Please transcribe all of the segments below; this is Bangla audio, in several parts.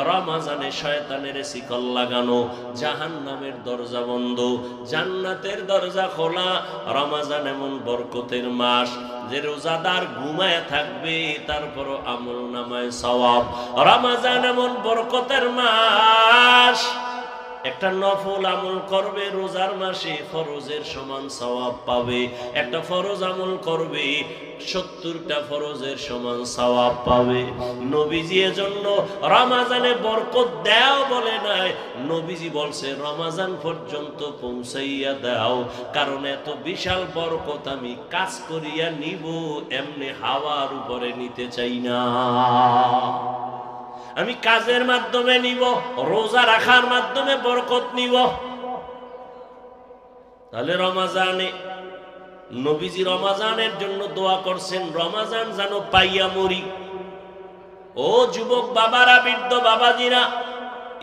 রমজানে শয়তানের শিকল লাগানো, জাহান্নামের দরজা বন্ধ, জান্নাতের দরজা খোলা। রমজান এমন বরকতের মাস যে রোজাদার ঘুমায় থাকবে তারপরও আমল নামায় সওয়াব। রমজান এমন বরকতের মাস, একটা নফল আমল করবে রোজার মাসে ফরজের সমান সওয়াব পাবে। একটা ফরজ আমল করবে 70টা ফরজের সমান সওয়াব পাবে। নবীজি এজন্য রমজানে বরকত দাও বলে নাই, নবীজি বলছে রমজান পর্যন্ত পৌঁছাইয়া দাও, কারণ এত বিশাল বরকত আমি কাজ করিয়া নিব, এমনি হাওয়ার উপরে নিতে চাই না। আমি কাজের মাধ্যমে নিব, রোজা রাখার মাধ্যমে বরকত নিব। তাহলে রমজানে নবীজি রমজানের জন্য দোয়া করছেন, রমজান যেন পাইয়া মরি। ও যুবক বাবারা, বৃদ্ধ বাবাজিরা,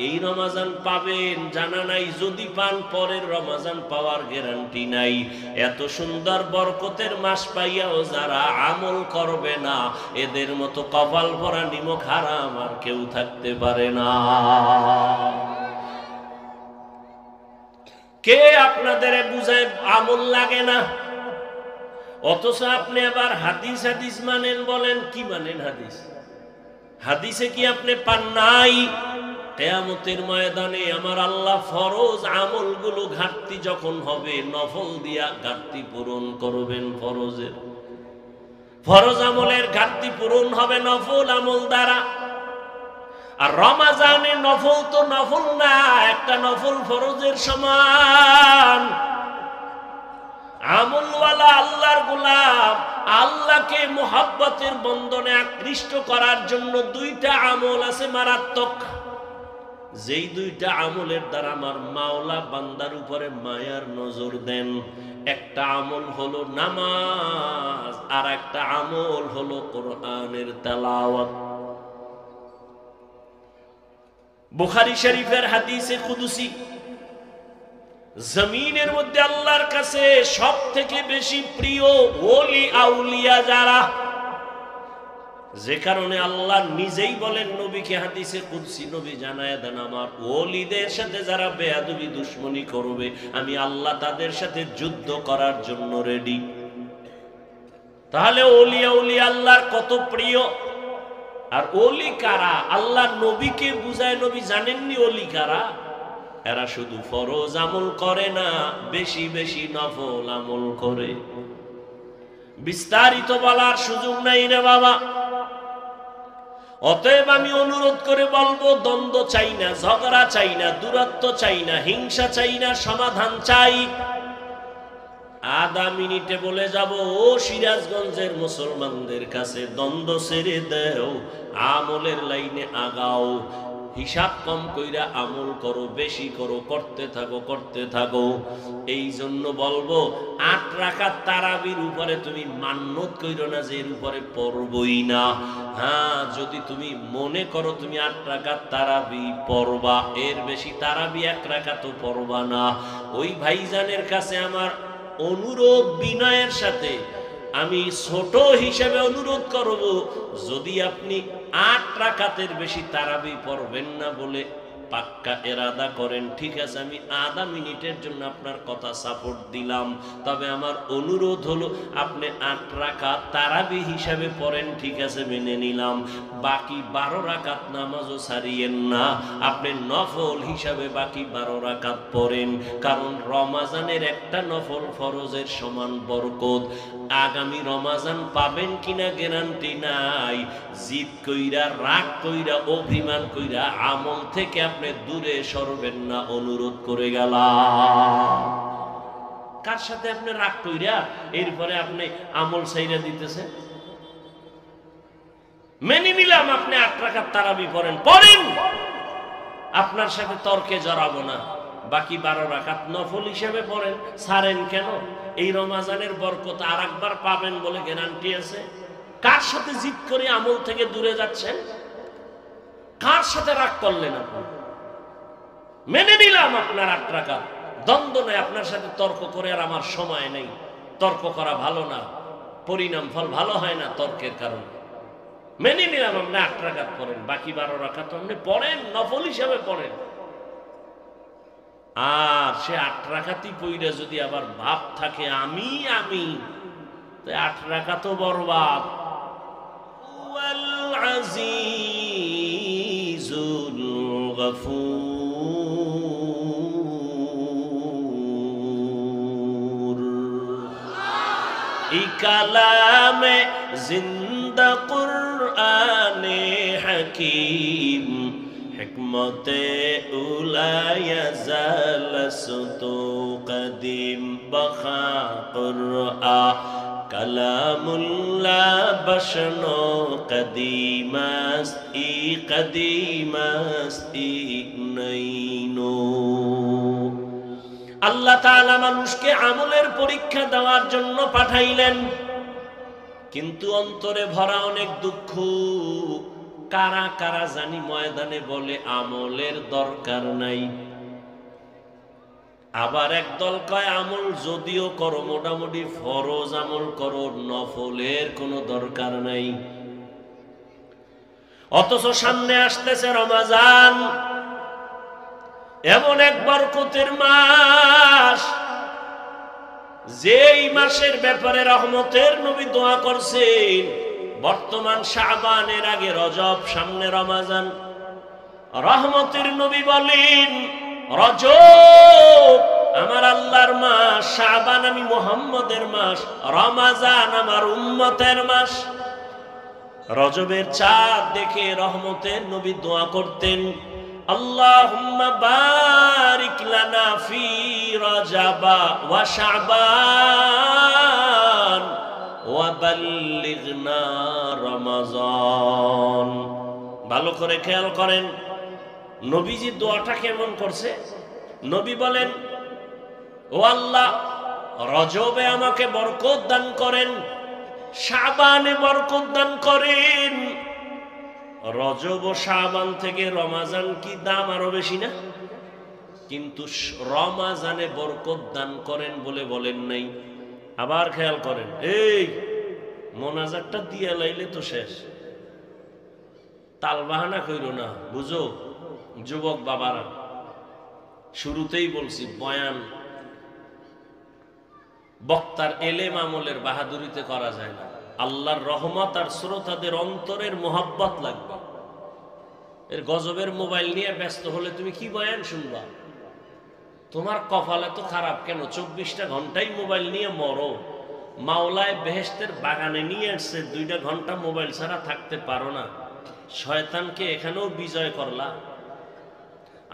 এই রমজান পাবেন জানা নাই, যদি পান পরের রমজান পাওয়ার গ্যারান্টি নাই। এত সুন্দর বরকতের মাস পাইয়াও যারা আমল করবে না, এদের মতো কপাল ভরা নিমক হারাম আর কেউ থাকতে পারে না। কে আপনাদের বুঝায় আমল লাগে না? অথচ আপনি আবার হাদিস হাদিস মানেন, বলেন কি মানেন? হাদিস হাদিসে কি আপনি পান নাই? কিয়ামতের ময়দানে আমার আল্লাহ ফরজ আমলগুলো ঘাটতি যখন হবে, নফল দিয়া ঘাটতি পূরণ করবেন। ফরজ আমলের ঘাটতি পূরণ হবে নফল আমল দ্বারা। আর রমজানে নফল তো নফল না, একটা নফল ফরজের সমান। আমলওয়ালা আল্লাহর গোলাম আল্লাহকে মুহাব্বতের বন্ধনে আকৃষ্ট করার জন্য দুইটা আমল আছে মারাত্মক, যেই দুইটা আমলের দ্বারা আমার মাওলা বান্দার উপরে মায়ার নজর দেন। একটা আমল হলো নামাজ, আর একটা আমল হলো কোরআনের তেলাওয়াত। বুখারী শরীফের হাদিসে কুদসি, জমিনের মধ্যে আল্লাহর কাছে সব থেকে বেশি প্রিয় ওলি আউলিয়া যারা, যে কারণে আল্লাহ নিজেই বলেন নবীকে হাদিসে কুদসি, নবী জানায় দেন আমার ওলিদের সাথে যারা বেয়াদবি দুশমনি করবে, আমি আল্লাহ তাদের সাথে যুদ্ধ করার জন্য রেডি। তাহলে ওলি আউলিয়া আল্লাহর কত প্রিয়। আর ওলি কারা? আল্লাহ নবীকে বুঝায়, নবী জানেননি ওলি কারা? এরা শুধু ফরজ আমল করে না, বেশি বেশি নফল আমল করে। বিস্তারিত বলার সুযোগ নাই রে বাবা। অতএব আমি অনুরোধ করে বলবো, দ্বন্দ্ব চাই না, ঝগড়া চাই না, দূরত্ব চাই না, হিংসা চাই না, সমাধান চাই। আধা মিনিটে বলে যাব, ও সিরাজগঞ্জের মুসলমানদের কাছে, দ্বন্দ্ব ছেড়ে দেও, আমলের লাইনে আগাও। হিসাব কম কইরা আমল করো, বেশি করো, করতে থাকো। এই জন্য বলবো, 8 রাকাত তারাবির উপরে তুমি মান্যত কইরো না যে এর উপরে পড়বই না। হ্যাঁ, যদি তুমি মনে করো তুমি 8 রাকাত তারাবি পড়বা, এর বেশি তারাবি 1 রাকাতও পড়বা না। ওই ভাইজানের কাছে আমার অনুরোধ, বিনয়ের সাথে আমি ছোট হিসেবে অনুরোধ করব, যদি আপনি 8 রাকাতের বেশি তারাবি পড়বেন না বলে পাক্কা এরাদা করেন, ঠিক আছে, আমি আধা মিনিটের জন্য আপনার কথা সাপোর্ট দিলাম। তবে আমার অনুরোধ হলো আপনি 8 রাকাত তারাবি হিসাবে পড়েন, ঠিক আছে, মেনে নিলাম। বাকি 12 রাকাত নামাজও ছাড়িয়েন না, আপনি নফল হিসাবে বাকি 12 রাকাত পড়েন। কারণ রমজানের একটা নফল ফরজের সমান বরকত। আগামী রমজান পাবেন কিনা গ্যারান্টি নাই। জিদ কইরা, রাগ কইরা, অভিমান কইরা আমল থেকে আপনি দূরে সরবেন না, অনুরোধ করে গেলাম। কার সাথে আপনি রাগ কইরা এরপরে আপনি আমল ছাইরা দিতেছেন? মেনে নিলাম আপনি 8 রাকাত তারাবি পড়েন, আপনার সাথে তর্কে জড়াবো না। বাকি 12 রাকাত নফল হিসেবে পড়েন, ছাড়েন কেন? এই রমজানের বরকত আরেকবার পাবেন বলে গ্যারান্টি আছে। কার সাথে জিদ করে আমল থেকে দূরে যাচ্ছেন? কার সাথে রাগ করলেন আপনি? মেনে নিলাম আপনার 8 রাকাত, দ্বন্দ্ব নেই, আপনার সাথে তর্ক করে আর আমার সময় নেই। তর্ক করা ভালো না, পরিণাম ফল ভালো হয় না তর্কের কারণে। মেনে নিলাম আপনি 8 রাকাত পড়েন, বাকি 12 রাকাত আপনি পড়েন, নফল হিসাবে পড়েন। আর সে 8 রাকাতই পইরা যদি আবার ভাব থাকে আমি তো 8 রাকাতও বরবাদ। ওয়াল আজিজুল গফুর, এই কালামে জিন্দা কুরআনে হাকিম, হিকমতে উলায়া জালসতু কদিম, বখা কুরআন কালামুল্লাহ বশনো কদিমাস্তি নইনো। আল্লাহ তাআলা মানুষকে আমলের পরীক্ষা দেওয়ার জন্য পাঠাইলেন, কিন্তু অন্তরে ভরা অনেক দুঃখ। কারা কারা জানি ময়দানে বলে আমলের দরকার নাই, আবার একদল কয় আমল যদিও করো মোটামুটি ফরজ আমল করো, নফলের কোনো দরকার নাই। অথচ সামনে আসতেছে রমজান, এমন এক বরকতের মাস, যেই মাসের ব্যাপারে রহমতের নবী দোয়া করছেন। বর্তমান শাবানের আগে রজব, সামনে রমজান। রহমতের নবী বলেন রজব আমার আল্লাহর মাস, শাবান আমি মুহাম্মদের মাস, রমজান আমার উম্মতের মাস। রজবের চাঁদ দেখে রহমতের নবী দোয়া করতেন, আল্লাহুম্মা বারিক লানা ফি রজবা ওয়া শাবান ওয়া বাল্লিগনা রমাজান। ভালো করে খেয়াল করেন নবীজি দোয়াটা কেমন করছে। নবী বলেন, ও আল্লাহ, রজবে আমাকে বরকত দান করেন, শাবানে বরকত দান করেন। রজব ও শাবান থেকে রমজান কি দাম আরো বেশি না? কিন্তু রমজানে বরকত দান করেন বলে বলেন নাই। আবার খেয়াল করেন, এই মোনাজাতটা দিয়া লাইলে তো শেষ, তালবাহানা কইরো না, বুঝো যুবক বাবারা। শুরুতেই বলছি বয়ান বক্তার এলেম আমলের বাহাদুরিতে করা যায় না। আল্লাহর রহমত আর শ্রোতাদের অন্তরের মোহাব্বত লাগবে। এর গজবের মোবাইল নিয়ে ব্যস্ত হলে তুমি কি বয়ান শুনবা? তোমার কপাল এত খারাপ কেন? 24টা ঘন্টাই মোবাইল নিয়ে মরো। মাওলায় বেহেশতের বাগানে নিয়ে আসছে, 2টা ঘন্টা মোবাইল ছাড়া থাকতে পারো না। শয়তানকে এখানেও বিজয় করলা।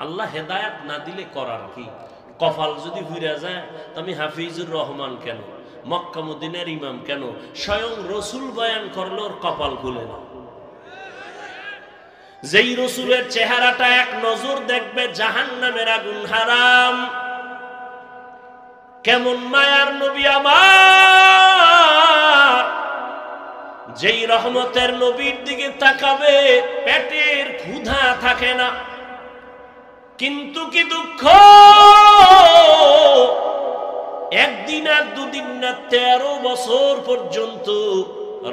আল্লাহ হেদায়াত না দিলে করার কি? কপাল যদি ঘুরে যায়, তুমি হাফিজুর রহমান কেন, মক্কা মদিনার ইমাম কেন, স্বয়ং রসুল বয়ান করলো ওর কপাল খুলে না। যেই রসুলের চেহারাটা এক নজর দেখবে জাহান্নামের আগুন হারাম। কেমন মায়ার নবী আমার, যেই রহমতের নবীর দিকে তাকাবে পেটের ক্ষুধা থাকে না। কিন্তু কি দুঃখ, একদিন আর দুদিন না 13 বছর পর্যন্ত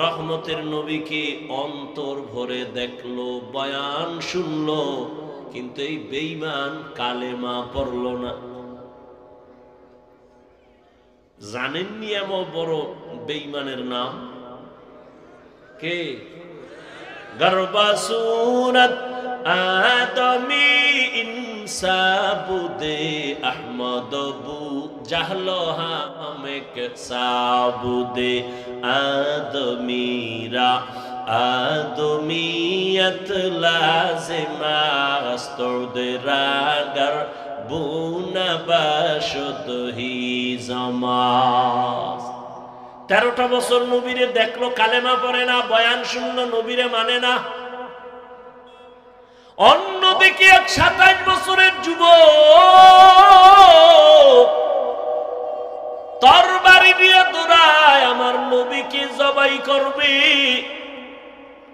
রহমতের নবীকে অন্তর ভরে দেখলো, বয়ান শুনলো, কিন্তু এই বেঈমান কালেমা পড়লো না। জানেননি এমন বড় বেঈমানের নাম কে? গর্বাসুরত আদমি ইনসাবুদে আহমদবু জাহলোহা আমেক সাবুদে আদমিরা আদমিয়ত লাজিমা আস্তরদরাগর বুনা বাশদহি জামাস। 13টা বছর নবীরে দেখলো, কালেমা পড়ে না, বয়ান শুনলো, নবীরে মানে না। অন্যদিকে 27 বছরের যুবক তরবারি দিয়ে দৌড়ায় আমার নবীকে জবাই করবে।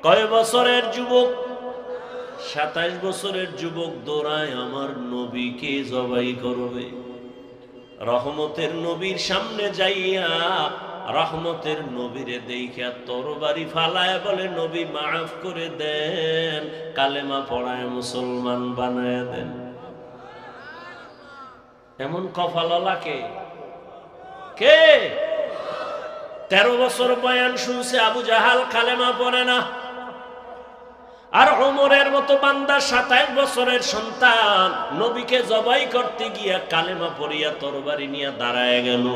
কয় বছরের যুবক? 27 বছরের যুবক দৌড়ায় আমার নবীকে জবাই করবে। রহমতের নবীর সামনে যাইয়া রহমতের নবীরে দেইখা তরবারি ফালায় বলে নবী মাফ করে দেন, কালেমা পড়ায় মুসলমান বানায় দেন। এমন কপালওয়ালা কে? 13 বছর বয়ান শুনছে, আবু জাহাল কালেমা পড়ে না। আর ওমরের মতো বান্দা 27 বছরের সন্তান নবীকে জবাই করতে গিয়া কালেমা পড়িয়া তরবারি নিয়ে দাঁড়ায় গেল।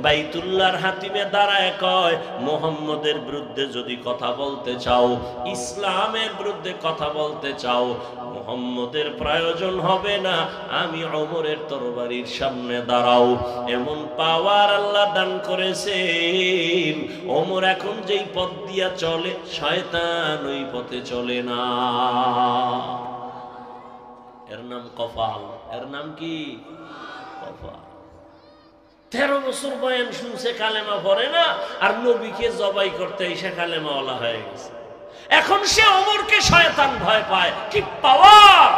বাইতুল্লাহর হাতিমে দাঁড়ায় কয়, মুহাম্মদের বিরুদ্ধে যদি কথা বলতে চাও, ইসলামের বিরুদ্ধে কথা বলতে চাও, মুহাম্মদের প্রয়োজন হবে না, আমি ওমরের তরবারির সামনে দাঁড়াও। এমন পাওয়ার আল্লাহ দান করেছেন, ওমর এখন যেই পথ দিয়া চলে শয়তান ওই পথে চলে না। এর নাম কপাল। এর নাম কি? কপাল। 13 বছর বয়ান শুনছে, কালেমা পড়ে না, আর নবীকে জবাই করতে এসে কালেমাওয়ালা হয়ে গেছে। এখন সে ওমরকে শয়তান ভয় পায়। কি পাওয়ার!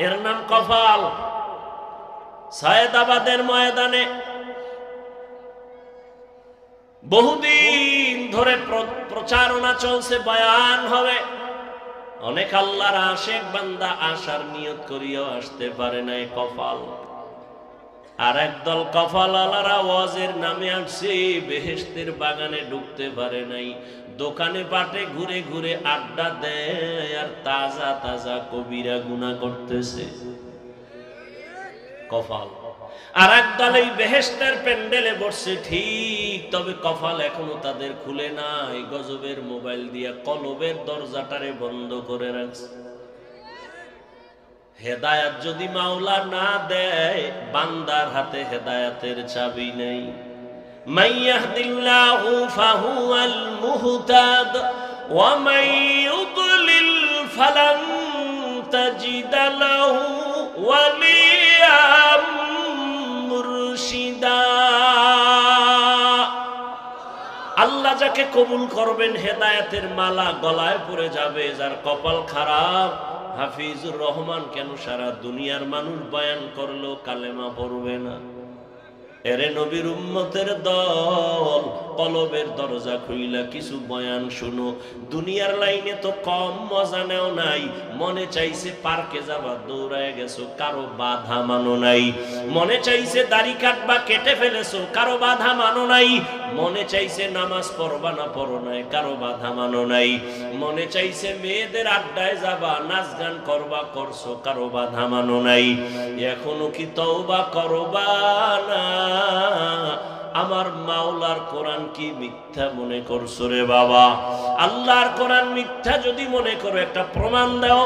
এর নাম কপাল। সায়েদাবাদের ময়দানে বহুদিন ধরে প্রচারণা চলছে, বয়ান হবে। অনেক আল্লাহর আশিক বান্দা আসার নিয়ত করিয়াও আসতে পারে নাই, কপাল। আর একদল কপালওয়ালারা ওয়াজের নামে আসছে, বেহেশতের বাগানে ঢুকতে পারে নাই। দোকানে পাটে ঘুরে ঘুরে আড্ডা দেয় আর তাজা তাজা কবিরা গুনাহ করতেছে, কপাল। আর একদল এই বেহেশতের প্যান্ডেলে বসছে ঠিক, তবে কপাল এখনো তাদের খুলে নাই। গজবের মোবাইল দিয়া কলবের দরজাটারে বন্ধ করে রাখছে। হেদায়াত যদি মাওলা না দেয়, বান্দার হাতে হেদায়াতের চাবি নেই। মাইয়াহদিল্লাহু ফাহুয়াল মুহতাদ ওয়া মান ইউদ্লিল ফালান তাজিদা লাহু ওয়ালিয়াম মুরশিদা। আল্লাহ যাকে কবুল করবেন হেদায়েতের মালা গলায় পড়ে যাবে। যার কপাল খারাপ, হাফিজুর রহমান কেন সারা দুনিয়ার মানুষ বয়ান করলো কালেমা পড়বে না? এরে নবীর উম্মতের দল, কলবের দরজা খুইলা কিছু বয়ান শুনো। দুনিয়ার লাইনে তো কম মজা নেও নাই। মনে চাইছে পার্কে যাবা, দৌড়ায় গেছো, কারো বাধা মানো নাই। মনে চাইছে দাড়ি কাটবা, কেটে ফেলেছো, কারো বাধা মানো নাই। মনে চাইছে নামাজ পড়বা না, পড়ো নাই, কারো বাধা মানো নাই। মনে চাইছে মেয়েদের আড্ডায় যাবা, নাচ গান করবা, করছো, কারো বাধা মানো নাই। এখনো কি তওবা করবা না? আমার মাওলার কোরআন কি মিথ্যা মনে করছো রে বাবা? আল্লাহর কোরআন মিথ্যা যদি মনে করো, একটা প্রমাণ দাও।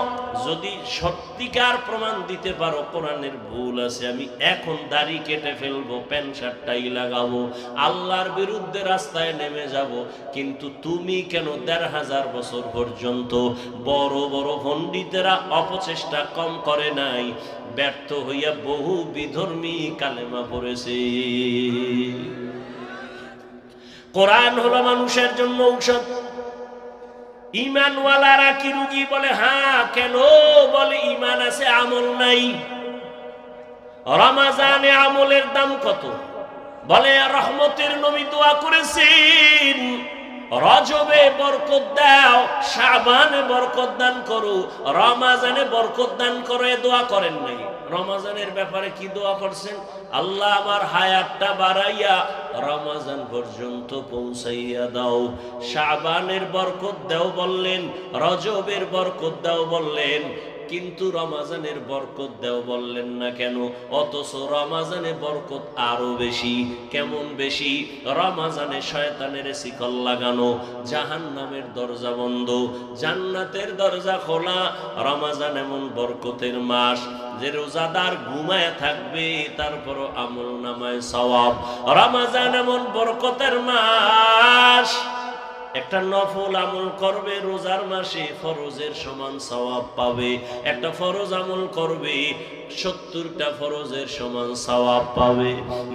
যদি সত্যিকার প্রমাণ দিতে পারো কোরআনের ভুল আছে, আমি এখন দাড়ি কেটে ফেলবো, প্যান্ট শার্টটাই লাগাবো, আল্লাহর বিরুদ্ধে রাস্তায় নেমে যাব। কিন্তু তুমি কেন 1500 বছর পর্যন্ত বড় বড় পণ্ডিতেরা অপচেষ্টা কম করে নাই, ব্যর্থ হইয়া বহু বিধর্মী কালেমা পড়েছে। কোরআন হলো মানুষের জন্য ঔষধ। ঈমানওয়ালারা কি রোগী? বলে হ্যাঁ। কেন? বলে ঈমান আছে, আমল নাই। রমজানে আমলের দাম কত? বলে রহমতের নবী দোয়া করেছেন, রজবে বরকত দাও, শাবানে বরকত দান করো, রমজানে বরকত দান করো। এ দোয়া করেন নাই? রমজানের ব্যাপারে কি দোয়া করছেন? আল্লাহ আমার হায়াতটা বাড়াইয়া রমজান পর্যন্ত পৌঁছাইয়া দাও। শাবানের বরকত দাও বললেন, রজবের বরকত দাও বললেন, কিন্তু রমজানের বরকত দাও বললেন না কেন? অথচ রমজানে বরকত আরো বেশি। কেমন বেশি? রমজানে শয়তানের শিকল লাগানো, জাহান্নামের দরজা বন্ধ, জান্নাতের দরজা খোলা। রমজান এমন বরকতের মাস যে রোজাদার ঘুমায় থাকবে, তারপরও আমল নামায় সওয়াব। রমজান এমন বরকতের মাস, একটা নফল আমল করবে রোজার মাসে, ফরজের সমান সওয়াব পাবে। একটা ফরজ আমল করবে, 70টা ফরজের সমান সওয়াব পাবে।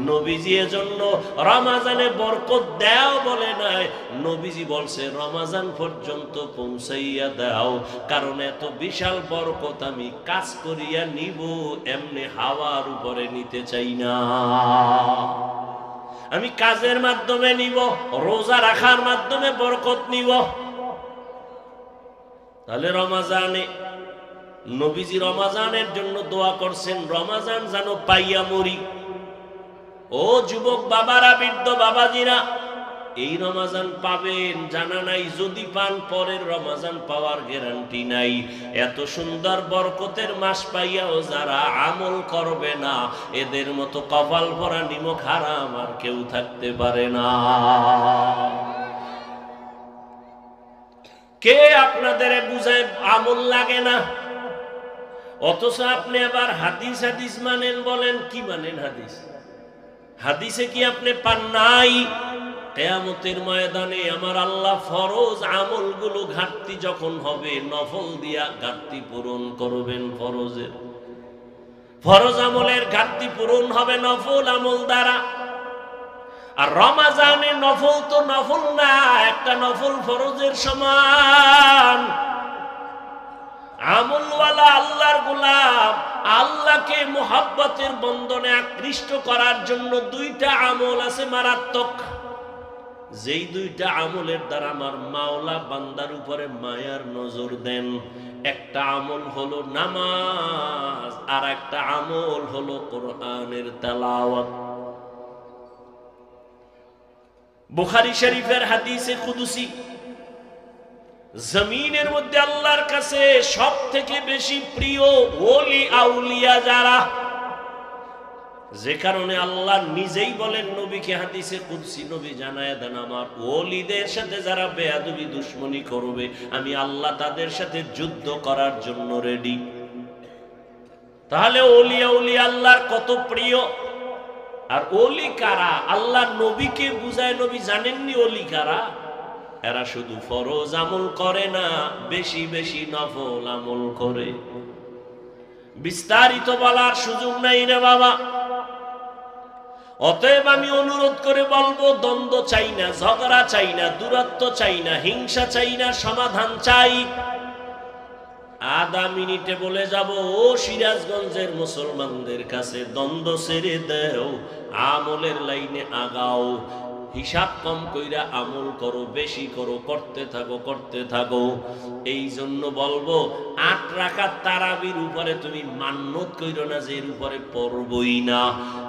নবীজি এজন্য রমজানে বরকত দাও বলে নাই, নবীজি বলছে রমজান পর্যন্ত পৌঁছাইয়া দাও। কারণ এত বিশাল বরকত আমি কাজ করিয়া নিব, এমনি হাওয়ার উপরে নিতে চাই না। আমি কাজের মাধ্যমে নিব, রোজা রাখার মাধ্যমে বরকত নিব। তাহলে রমাজানে নবীজি রমাজানের জন্য দোয়া করছেন, রমাজান যেন পাইয়া মরি। ও যুবক বাবারা, বৃদ্ধ বাবাজিরা, এই রমাজান পাবেন জানা নাই, যদি পান পরের রমাজান পাওয়ার গ্যারান্টি নাই। এত সুন্দর বরকতের মাস পাইয়াও যারা আমল করবে না, এদের মতো কপাল ভরা নিমক হারাম আর কেউ থাকতে পারে না। কে আপনাদের বুঝায় আমল লাগে না? অথচ আপনি আবার হাদিস হাদিস মানেন, বলেন কি মানেন? হাদিস হাদিসে কি আপনি পান নাই? কিয়ামতের ময়দানে আমার আল্লাহ ফরজ আমলগুলো ঘাটতি যখন হবে, নফল দিয়া ঘাটতি পূরণ করবেন। ফরজ আমলের ঘাটতি পূরণ হবে নফল আমল দ্বারা। আর রমাজানে নফল তো নফল না, একটা নফল ফরজের সমান। আমলওয়ালা আল্লাহর গোলাম আল্লাহকে মুহাব্বতের বন্ধনে আকৃষ্ট করার জন্য দুইটা আমল আছে মারাত্মক, যেই দুইটা আমলের দ্বারা আমার মাওলা বান্দার উপরে মায়ার নজর দেন। একটা আমল হলো নামাজ, আর একটা আমল হলো কোরআনের তেলাওয়াত। বুখারী শরীফের হাদিসে কুদসি, জমিনের মধ্যে আল্লাহর কাছে সব থেকে বেশি প্রিয় ওলি আউলিয়া যারা, যে কারণে আল্লাহ নিজেই বলেন নবীকে হাদিসে কুদসি, নবী জানায় দেন আমার ওলিদের সাথে যারা বেয়াদবি দুশমনি করবে, আমি আল্লাহ তাদের সাথে যুদ্ধ করার জন্য রেডি। তাহলে ওলি আউলিয়া আল্লাহর কত প্রিয়। আর ওলি কারা? আল্লাহ নবীকে বুঝায়, নবী জানেননি ওলি কারা? এরা শুধু ফরজ আমল করে না, বেশি বেশি নফল আমল করে। বিস্তারিত বলার সুযোগ নাই রে বাবা। অতএব আমি অনুরোধ করে বলবো, দ্বন্দ্ব চাই না, ঝগড়া চাই না, দূরত্ব চাই না, হিংসা চাই না, সমাধান চাই। আধা মিনিটে বলে যাব, ও সিরাজগঞ্জের মুসলমানদের কাছে দ্বন্দ্ব ছেড়ে দেও, আমলের লাইনে আগাও। হিসাব কম কইরা আমল করো, বেশি করো, করতে থাকো। এই জন্য বলবো, 8 রাকাত তারাবির উপরে তুমি মান্যত কইরো না যে এর উপরে পড়বই না।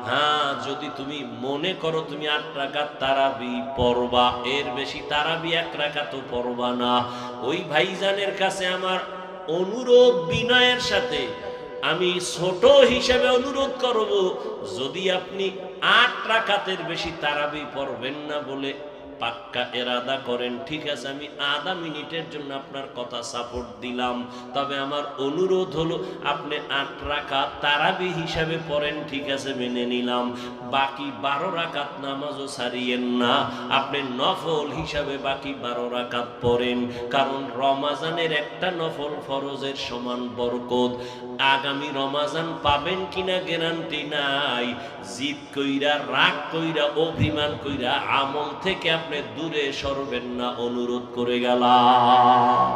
হ্যাঁ, যদি তুমি মনে করো তুমি 8 রাকাত তারাবি পড়বা, এর বেশি তারাবি 1 রাকাতও পড়বা না। ওই ভাইজানের কাছে আমার অনুরোধ, বিনয়ের সাথে আমি ছোট হিসেবে অনুরোধ করব, যদি আপনি 8 রাকাতের বেশি তারাবি পড়বেন না বলে পাক্কা এরাদা করেন, ঠিক আছে, আমি আধা মিনিটের জন্য আপনার কথা সাপোর্ট দিলাম। তবে আমার অনুরোধ হলো আপনি 8 রাকাত তারাবি হিসাবে পড়েন, ঠিক আছে, মেনে নিলাম। বাকি 12 রাকাত নামাজও ছাড়িয়েন না, আপনি নফল হিসাবে বাকি 12 রাকাত পড়েন। কারণ রমাজানের একটা নফল ফরজের সমান বরকত। আগামী রমাজান পাবেন কিনা গ্যারান্টি নাই। জিদ কইরা, রাগ কইরা, অভিমান কইরা আমল থেকে আপনি দূরে সরবেন না, অনুরোধ করে গেলাম।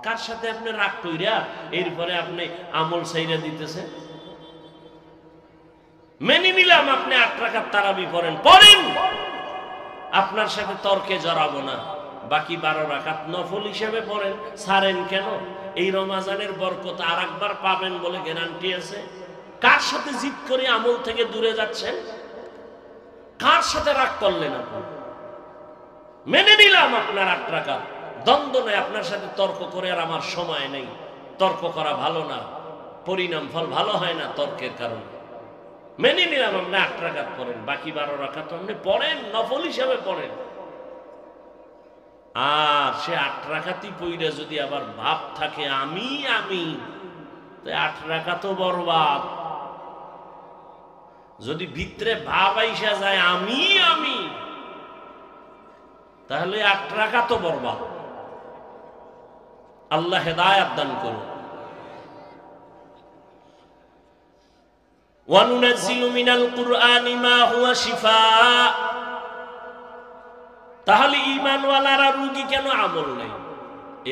কার সাথে আপনি রাগ কইরা এরপরে আপনি আমল ছাইরা দিতেছেন? মেনে নিলাম আপনি 8 রাকাত তারাবি পড়েন, আপনার সাথে তর্কে জড়াবো না। বাকি 12 রাকাত নফল হিসেবে পড়েন, ছাড়েন কেন? এই রমাজানের বরকত আর একবার পাবেন বলে গ্যারান্টি আছে। কার সাথে জিদ করে আমল থেকে দূরে যাচ্ছেন? কার সাথে রাগ করলেন আপনি? মেনে নিলাম আপনার 8 রাকাত, দ্বন্দ্ব নেই, আপনার সাথে তর্ক করে আর আমার সময় নেই। তর্ক করা ভালো না, পরিণাম ফল ভালো হয় না তর্কের কারণে। মেনে নিলাম আপনি 8 রাকাত পড়েন, বাকি 12 রাকাত আপনি পড়েন, নফল হিসাবে পড়েন। আর সে 8 রাকাতই পইরা যদি আবার ভাব থাকে আমি, তো 8 রাকাতও বরবাদ। যদি ভিতরে ভাব আইসা যায় আমি, তাহলে 8 রাকাতও বরবাদ। আল্লাহ হেদায়েত দান করুন। ওয়ানুনাজ্জিলু মিনাল কুরআনি মা হুয়া শিফা। তাহলে ঈমানওয়ালারা রোগী কেন? আমল নাই।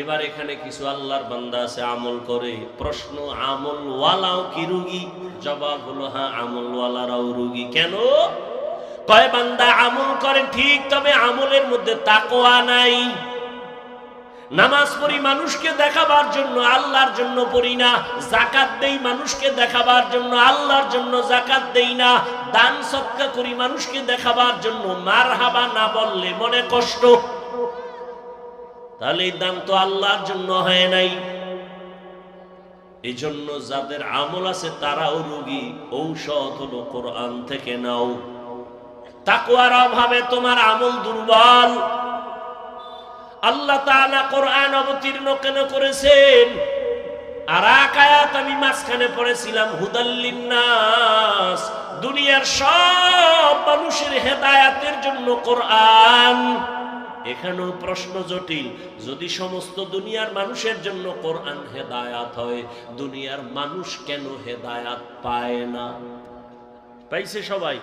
এবার এখানে কিছু আল্লাহর বান্দা আছে আমল করে। প্রশ্ন, আমলওয়ালাও কি রোগী? জবাব হলো হ্যাঁ, আমলওয়ালারাও রোগী। কেন? কয় বান্দা আমল করে ঠিক, তবে আমলের মধ্যে তাকওয়া নাই। নামাজ পড়ি মানুষকে দেখাবার জন্য, আল্লাহর জন্য পড়ি না। যাকাত দেই মানুষকে দেখাবার জন্য, আল্লাহর জন্য যাকাত দেই না। দান সদকা করি মানুষকে দেখাবার জন্য, মারহাবা না বললে মনে কষ্ট। তাহলে এই দান তো আল্লাহর জন্য হয় নাই। এই জন্য যাদের আমল আছে তারাও রোগী। ঔষধ হলো কোরআন থেকে নাও। তাকওয়ার অভাবে তোমার আমল দুর্বল। আল্লাহ তাআলা কোরআন অবতীর্ণ কেন করেছেন? আর এক আয়াত আমি মাঝখানে পড়েছিলাম, হুদাল লিন্নাস, দুনিয়ার সব মানুষের হেদায়েতের জন্য কোরআন। এখানেও প্রশ্ন জটিল। যদি সমস্ত দুনিয়ার মানুষের জন্য কোরআন হেদায়াত হয়, দুনিয়ার মানুষ কেন হেদায়াত পায় না? পাইছে সবাই?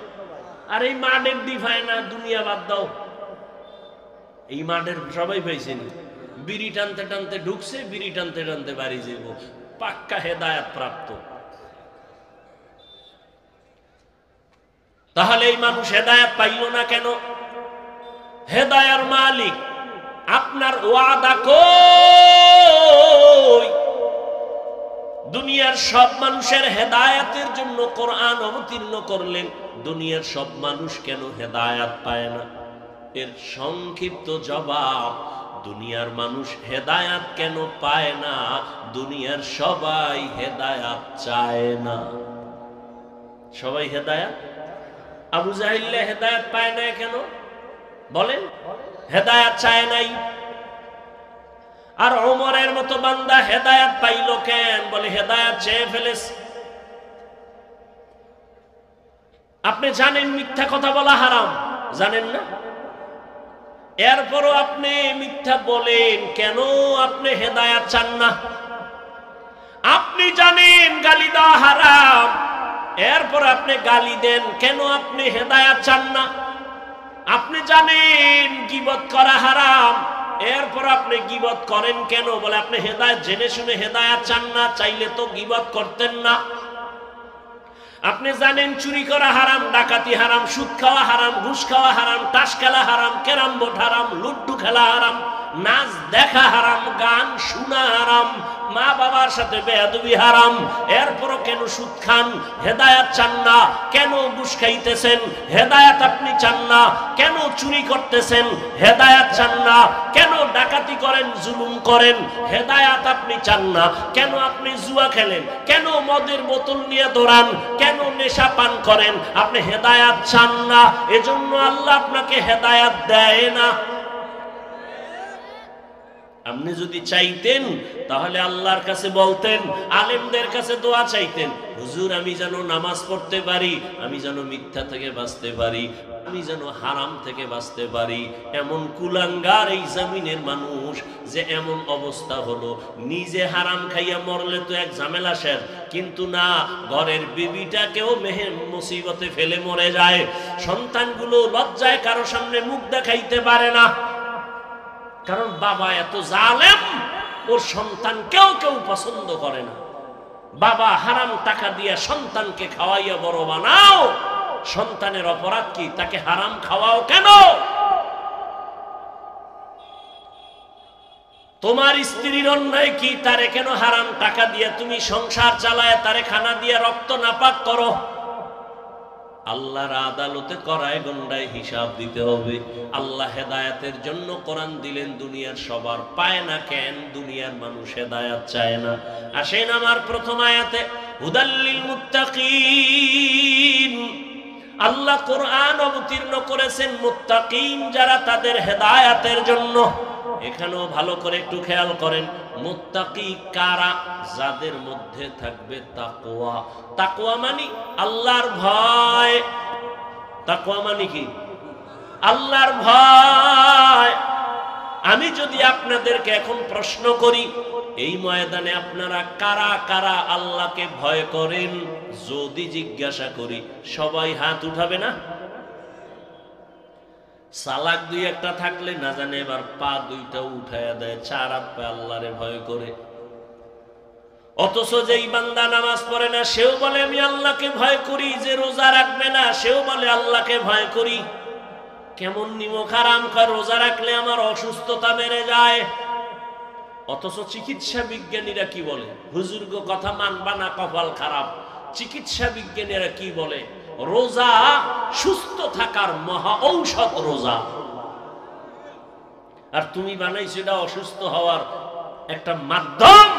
আর এই মাঠের দি পায় না, দুনিয়া বাদ দাও। এই মাঠের সবাই পাইছেন। বিড়ি টানতে টানতে ঢুকছে, বিড়ি টানতে টানতে বাড়ি যাব, পাক্কা হেদায়াত প্রাপ্ত। তাহলে এই মানুষ হেদায়াত পাইল না কেন? হেদায়ার মালিক আপনার ওয়াদা কই? দুনিয়ার সব মানুষের হেদায়াতের জন্য কোরআন অবতীর্ণ করলেন, দুনিয়ার সব মানুষ কেন হেদায়াত পায় না? এর সংক্ষিপ্ত জবাব, দুনিয়ার মানুষ হেদায়াত কেন পায় না? দুনিয়ার সবাই হেদায়াত চায় না। সবাই হেদায়াত, আবু জাহিল হেদায়াত পায় না কেন বলেন? হেদায়াত চায় নাই। আর ওমরের মতো বান্দা হেদায়াত পাইল কেন? বলে হেদায়াত চেয়ে ফেলেছে। আপনি জানেন মিথ্যা কথা বলা হারাম, জানেন না? এরপরও আপনি মিথ্যা বলেন কেন? আপনি হেদায়াত চান না। আপনি জানেন গালি দেওয়া হারাম, এরপর আপনি গালি দেন কেন? আপনি হেদায়াত চান না। আপনি জানেন গীবত করা হারাম, এরপর আপনি গীবত করেন কেন? বলে আপনি হেদায়েত জেনে শুনে হেদায়েত চান না। চাইলে তো গীবত করতেন না। আপনি জানেন চুরি করা হারাম, ডাকাতি হারাম, সুদ খাওয়া হারাম, ঘুষ খাওয়া হারাম, তাস খেলা হারাম, ক্যারাম বোর্ড হারাম, লুড্ডু খেলা হারাম, নাচ দেখা হারাম, গান শোনা হারাম, মা বাবার সাথে বেয়াদবি হারাম। এরপরও কেন সুদ খান? হেদায়াত চান না। কেন ঘুষ খাইতেছেন? হেদায়াত আপনি চান না। কেন চুরি করতেছেন? হেদায়াত চান না। কেন ডাকাতি করেন, জুলুম করেন? হেদায়াত আপনি চান না। কেন আপনি জুয়া খেলেন? কেন মদের বোতল নিয়ে দৌড়ান? কেন নেশা পান করেন? আপনি হেদায়াত চান না। এজন্য আল্লাহ আপনাকে হেদায়াত দেয় না। আপনি যদি চাইতেন তাহলে আল্লাহর কাছে বলতেন, আলেমদের কাছে দোয়া চাইতেন, হুজুর আমি যেন নামাজ পড়তে পারি, আমি যেন মিথ্যা থেকে বাঁচতে পারি, আমি যেন হারাম থেকে বাঁচতে পারি। এমন কুলাঙ্গার এই জমিনের মানুষ যে এমন অবস্থা হলো, নিজে হারাম খাইয়া মরলে তো এক ঝামেলা শেষ, কিন্তু না, ঘরের বিবিটাকেও মেহের মুসিবতে ফেলে মরে যায়। সন্তানগুলো লজ্জায় কারো সামনে মুখ দেখাইতে পারে না, কারণ বাবা এত জালেম, ওর সন্তান কেউ কেউ পছন্দ করে না। বাবা হারাম টাকা দিয়ে সন্তানকে খাওয়াইয়া বড় বানাও, সন্তানের অপরাধ কি? তাকে হারাম খাওয়াও কেন? তোমার স্ত্রীর অন্যায় কি? তারে কেন হারাম টাকা দিয়ে তুমি সংসার চালায় তারে খানা দিয়ে রক্ত নাপাক করো? আল্লাহর আদালতে করায় গন্ডায় হিসাব দিতে হবে। আল্লাহ হেদায়েতের জন্য কোরআন দিলেন, দুনিয়ার সবার পায় না কেন? দুনিয়ার মানুষ হেদায়েত চায় না। আসেন আমার প্রথম আয়াতে, হুদাল্লিল মুত্তাকিন। আল্লাহ কোরআন অবতীর্ণ করেছেন মুত্তাকিন যারা, তাদের হেদায়েতের জন্য। এখানেও ভালো করে একটু খেয়াল করেন, মুত্তাকি কারা? যাদের মধ্যে থাকবে তাকওয়া। তাকওয়া মানে আল্লাহর ভয়। তাকওয়া মানে কি? আল্লাহর ভয়। আমি যদি আপনাদেরকে এখন প্রশ্ন করি, এই ময়দানে আপনারা কারা কারা আল্লাহকে ভয় করেন, যদি জিজ্ঞাসা করি, সবাই হাত উঠাবে না? সালাক দুই একটা থাকলে না জানে এবার পা দুইটা উঠাইয়া দেয়, চার হাত পা আল্লাহরে ভয় করে। অথচ যেই বান্দা নামাজ পড়ে না সেও বলে আমি আল্লাহকে ভয় করি, যে রোজা রাখবে না সেও বলে আল্লাহকে ভয় করি। কেমন নিমক হারাম খায়, রোজা রাখলে আমার অসুস্থতা বেড়ে যায়। অথচ চিকিৎসা বিজ্ঞানীরা কি বলে? হুজুরগো কথা মানবা না, কপাল খারাপ। চিকিৎসা বিজ্ঞানীরা কি বলে? রোজা সুস্থ থাকার মহা ঔষধ রোজা। আর তুমি বানাইছো এটা অসুস্থ হওয়ার একটা মাধ্যম।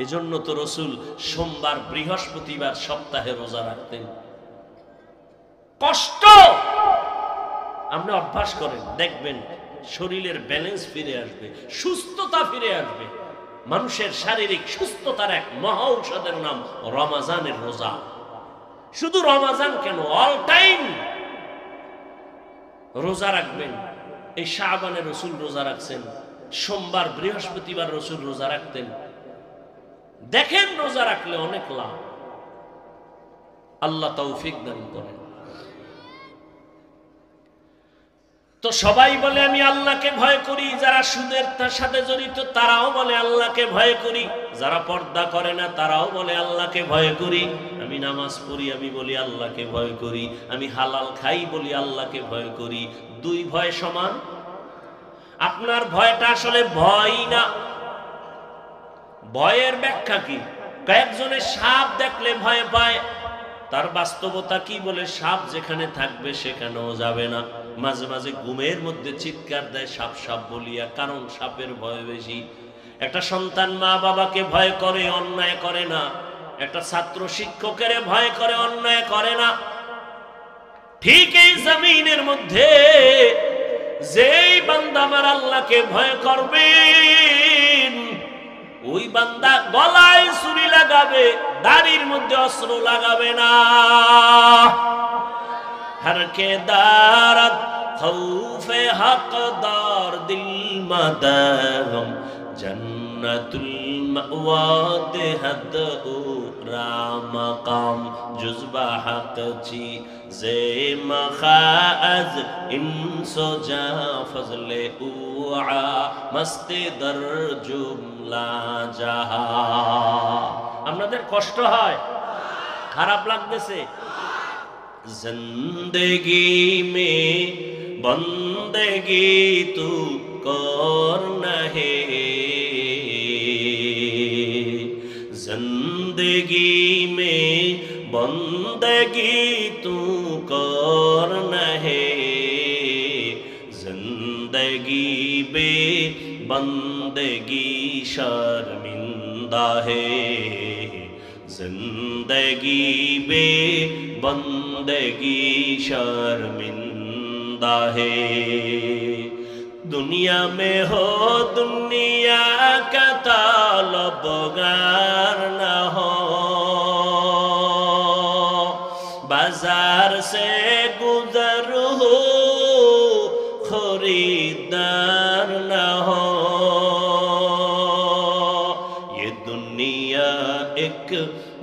এজন্য তো রসুল সোমবার বৃহস্পতিবার সপ্তাহে রোজা রাখতেন। কষ্ট আপনি অভ্যাস করেন, দেখবেন শরীরের ব্যালেন্স ফিরে আসবে, সুস্থতা ফিরে আসবে। মানুষের শারীরিক সুস্থতার এক মহা ঔষধের নাম রমাজানের রোজা। শুধু রমাজান কেন, অল টাইম রোজা রাখবেন। এই শাবানে রসুল রোজা রাখছেন, সোমবার বৃহস্পতিবার রসুল রোজা রাখতেন। দেখেন রোজা রাখলে অনেক লাভ। আল্লাহ তৌফিক দান করেন। তো সবাই বলে আমি আল্লাহকে ভয় করি, যারা সুদের সাথে জড়িত তারাও বলে আল্লাহকে ভয় করি, যারা পর্দা করে না তারাও বলে আল্লাহকে ভয় করি। আমি নামাজ পড়ি, আমি বলি আল্লাহকে ভয় করি। আমি হালাল খাই বলি আল্লাহকে ভয় করি। দুই ভয় সমান? আপনার ভয়টা আসলে ভয় না। ভয়ের ব্যাখ্যা কি? কয়েকজনে সাপ দেখলে ভয় পায়, তার বাস্তবতা কি বলে? সাপ যেখানে থাকবে সেখানেও যাবে না। মাঝে মাঝে ঘুমের মধ্যে চিৎকার দেয় সাপ সাপ বলিয়া, কারণ সাপের ভয় বেশি। একটা সন্তান মা বাবাকে ভয় করে, অন্যায় করে না। একটা ছাত্র শিক্ষকের ভয় করে, অন্যায় করে না। ঠিক এই জমিনের মধ্যে যেই বান্দা আমার আল্লাহকে ভয় করবেন, ওই বান্দা গলায় ছুরি লাগাবে, দাড়ির মধ্যে অস্ত্র লাগাবে না। हर के दारत खौफे हकदार दिल मदगम जन्नतुल मअवाद हद रामकाम जुज़बा हक ची जे मखाज इंसो जा फजले उआ मस्ते दर जुमला जहा। আপনাদের কষ্ট হয়, খারাপ লাগতেছে? जिंदगी में बंदगी तू करना है, जिंदगी में बंदगी तू करना है, जिंदगी बे बंदगी शर्मिंदा है, जिंदगी बे बंदगी शर्मिंदा है। दुनिया में हो दुनिया का तालबगार न हो, बाजार से गुजर हो खरीदार न हो। ये दुनिया एक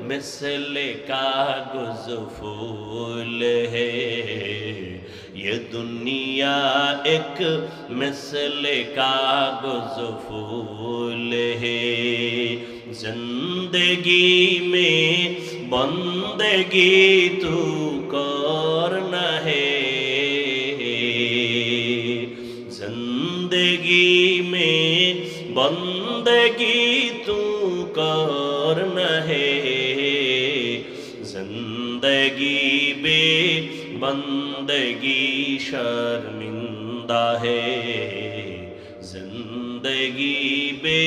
मिसले कागज फूल है, ये दुनिया एक मिसले कागज फूल है, जिंदगी में बंदगी तू करना है, जिंदगी में बंदगी तू करना है, जिंदगी बे बंदगी शर्मिंदा है, जिंदगी बे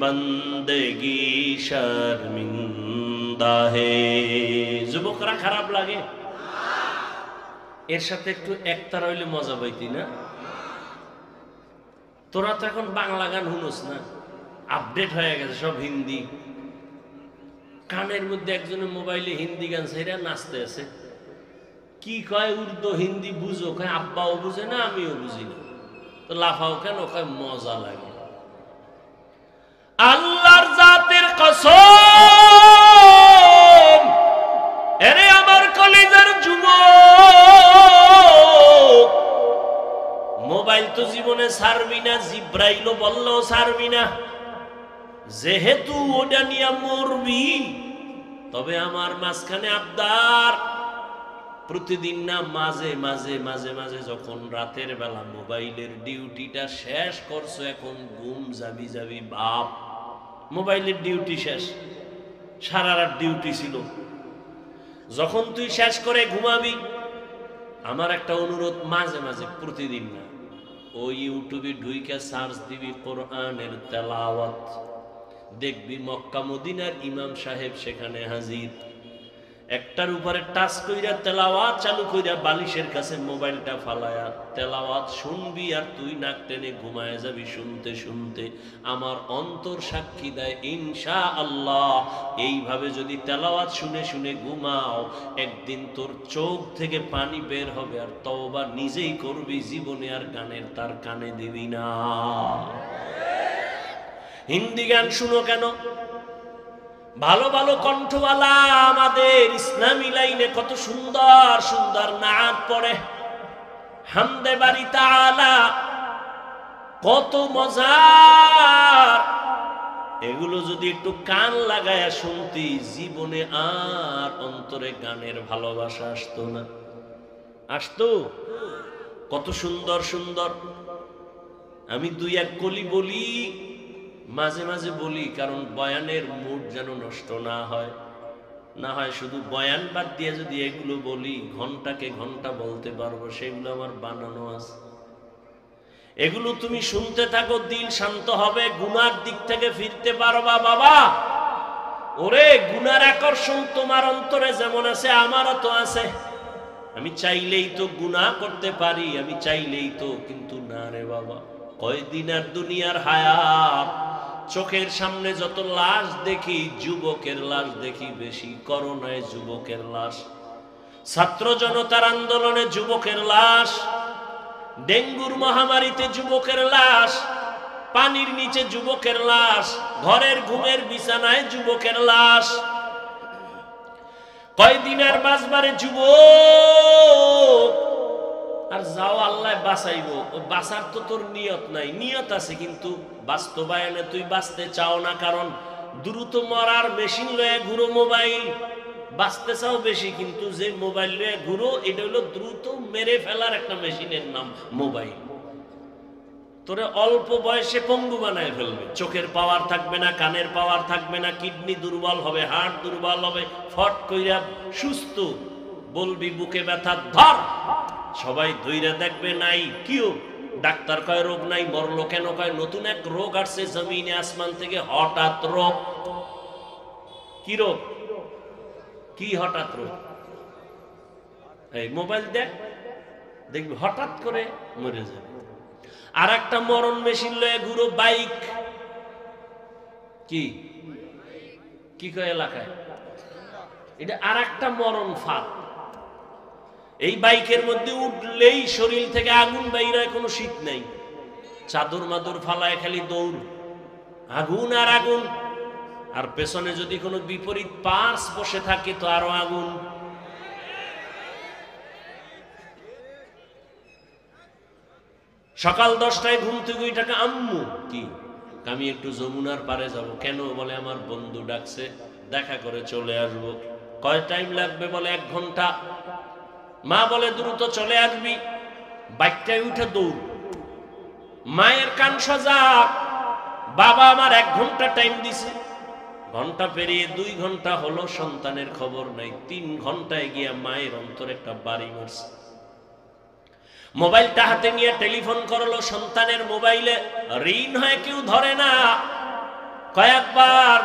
बंदगी शर्मिंदा है। যুবকরা খারাপ লাগে? এর সাথে একটু একতার হইলে মজা পাইতি না? তোরা তো এখন বাংলা গান শুনোস না, আপডেট হয়ে গেছে সব হিন্দি। কানের মধ্যে একজনের মোবাইলে হিন্দি গান ছেড়ে নাচতে আছে। কি কয়? উর্দু হিন্দি বুঝো? কয় আব্বাও বুঝে না, আমিও বুঝি না। তো লাফাও কেন? কয় মজা লাগে। আল্লাহর জাতের কসম, এরে আমার কলিজার যুবক, মোবাইল তো জীবনে ছাড়বি না, জিব্রাইলও বললেও ছাড়বি না। যেহেতু ওটা নিয়ে মরবি, তবে আমার মাঝখানে আবদার, প্রতিদিন না মাঝে মাঝে মাঝে মাঝে যখন রাতের বেলা মোবাইলের ডিউটিটা শেষ করছো, এখন ঘুম যাবি যাবি বাপ, মোবাইলের ডিউটি শেষ, সারা রাত ডিউটি ছিল, যখন তুই শেষ করে ঘুমাবি, আমার একটা অনুরোধ, মাঝে মাঝে, প্রতিদিন না, ওই ইউটিউবে ঢুইকা সার্চ দিবি কোরআনের তেলাওয়াত, দেখবি মক্কা মদিনার ইমাম সাহেব সেখানে হাজির, একটার উপরে টাচ কইরা তেলাওয়াত চালু কইরা বালিশের কাছে মোবাইলটা ফালায়া তেলাওয়াত শুনবি, আর তুই নাক টেনে ঘুমায় যাবি শুনতে শুনতে। আমার অন্তর সাক্ষী দেয় ইনশাআল্লাহ এইভাবে যদি তেলাওয়াত শুনে শুনে ঘুমাও, একদিন তোর চোখ থেকে পানি বের হবে, আর তওবা নিজেই করবি, জীবনে আর গানের তার কানে দিবি না। হিন্দি গান শুনো কেন? ভালো ভালো কণ্ঠওয়ালা আমাদের ইসলামী লাইনে কত সুন্দর সুন্দর নাত পড়ে, হামদে বাড়ি তাআলা, কত মজার। এগুলো যদি একটু কান লাগায়া শুনতি, জীবনে আর অন্তরে গানের ভালোবাসা আসতো না। আসতো? কত সুন্দর সুন্দর। আমি দুই এক কলি বলি, মাঝে মাঝে বলি, কারণ বয়ানের মুড যেন নষ্ট না হয়, না হয় শুধু বয়ান বাদ দিয়ে যদি এগুলো বলি, ঘন্টাকে ঘন্টা বলতে পারবো, সেগুলো আমার বানানো আছে। এগুলো তুমি শুনতে থাকো, দিল শান্ত হবে, গুনার দিক থেকে ফিরতে পারবা বাবা। ওরে, গুনার আকর্ষণ তোমার অন্তরে যেমন আছে আমারও তো আছে। আমি চাইলেই তো গুনাহ করতে পারি, আমি চাইলেই তো, কিন্তু না রে বাবা, কয়দিন আর দুনিয়ার হায়াত। চোখের সামনে যত লাশ দেখি, যুবকের লাশ দেখি বেশি, করোনায় যুবকের লাশ, ছাত্র জনতার আন্দোলনে যুবকের লাশ, ডেঙ্গুর মহামারীতে যুবকের লাশ, পানির নিচে যুবকের লাশ, ঘরের ঘুমের বিছানায় যুবকের লাশ। কয়দিন আর বাঁচবারে যুবক, আর যাও আল্লাহ বাঁচাইবো, বাঁচার তো তোর নিয়ত নাই, নিয়ত আছে কিন্তু বাস্তবায়নে তুই বাঁচতে চাও না, কারণ দ্রুত মরার মেশিন লয়ে ঘুরো মোবাইল, বাঁচতে চাও বেশি, কিন্তু যে মোবাইল লয়ে ঘুরো এটা হলো দ্রুত মেরে ফেলার একটা মেশিনের নাম মোবাইল। তোরে অল্প বয়সে পঙ্গু বানায় ফেলবে, চোখের পাওয়ার থাকবে না, কানের পাওয়ার থাকবে না, কিডনি দুর্বল হবে, হার্ট দুর্বল হবে, ফট কইরা সুস্থ, বলবি বুকে ব্যথা ধর, সবাই ধইরা দেখবে নাই কিও, ডাক্তার কয় রোগ নাই, মরলো কেন? কয় নতুন এক রোগ আসছে জমিনে আসমান থেকে, হঠাৎ রোগ। কি রোগ? কি হঠাৎ রোগ? এই মোবাইল দেখ, দেখবি হঠাৎ করে মরে যাবে। আর একটা মরণ মেশিন লয়ে ঘুরো, বাইক। কি কি কয় এলাকায়? এটা আর একটা মরণ ফাঁদ। এই বাইকের মধ্যে উঠলেই শরীর থেকে আগুন বাইরে, কোনো শীত নেই, চাদর মাদুর ফালায় খালি দৌড়, আগুন আর আগুন। আর পেছনে যদি কোনো বিপরীত পার্স বসে থাকে তো আরো আগুন। সকাল 10টায় ঘুম থেকে ওইটাকে, আম্মু কি আমি একটু যমুনার পারে যাব। কেন? বলে আমার বন্ধু ডাকছে, দেখা করে চলে আসবো। কয় টাইম লাগবে? বলে 1 ঘন্টা। মা বলে দ্রুত চলে আসবি। বাইকটায় উঠে দৌড়, মায়ের কান সজা, বাবা আমার 1 ঘন্টা টাইম দিছে। ঘন্টা পেরিয়ে 2 ঘন্টা হলো, সন্তানের খবর নাই। 3 ঘন্টায় গিয়া মায়ের অন্তরে একটা বাড়ি মারছে। মোবাইলটা হাতে নিয়ে টেলিফোন করলো, সন্তানের মোবাইলে রিং হয়, কেউ ধরে না। কয়েকবার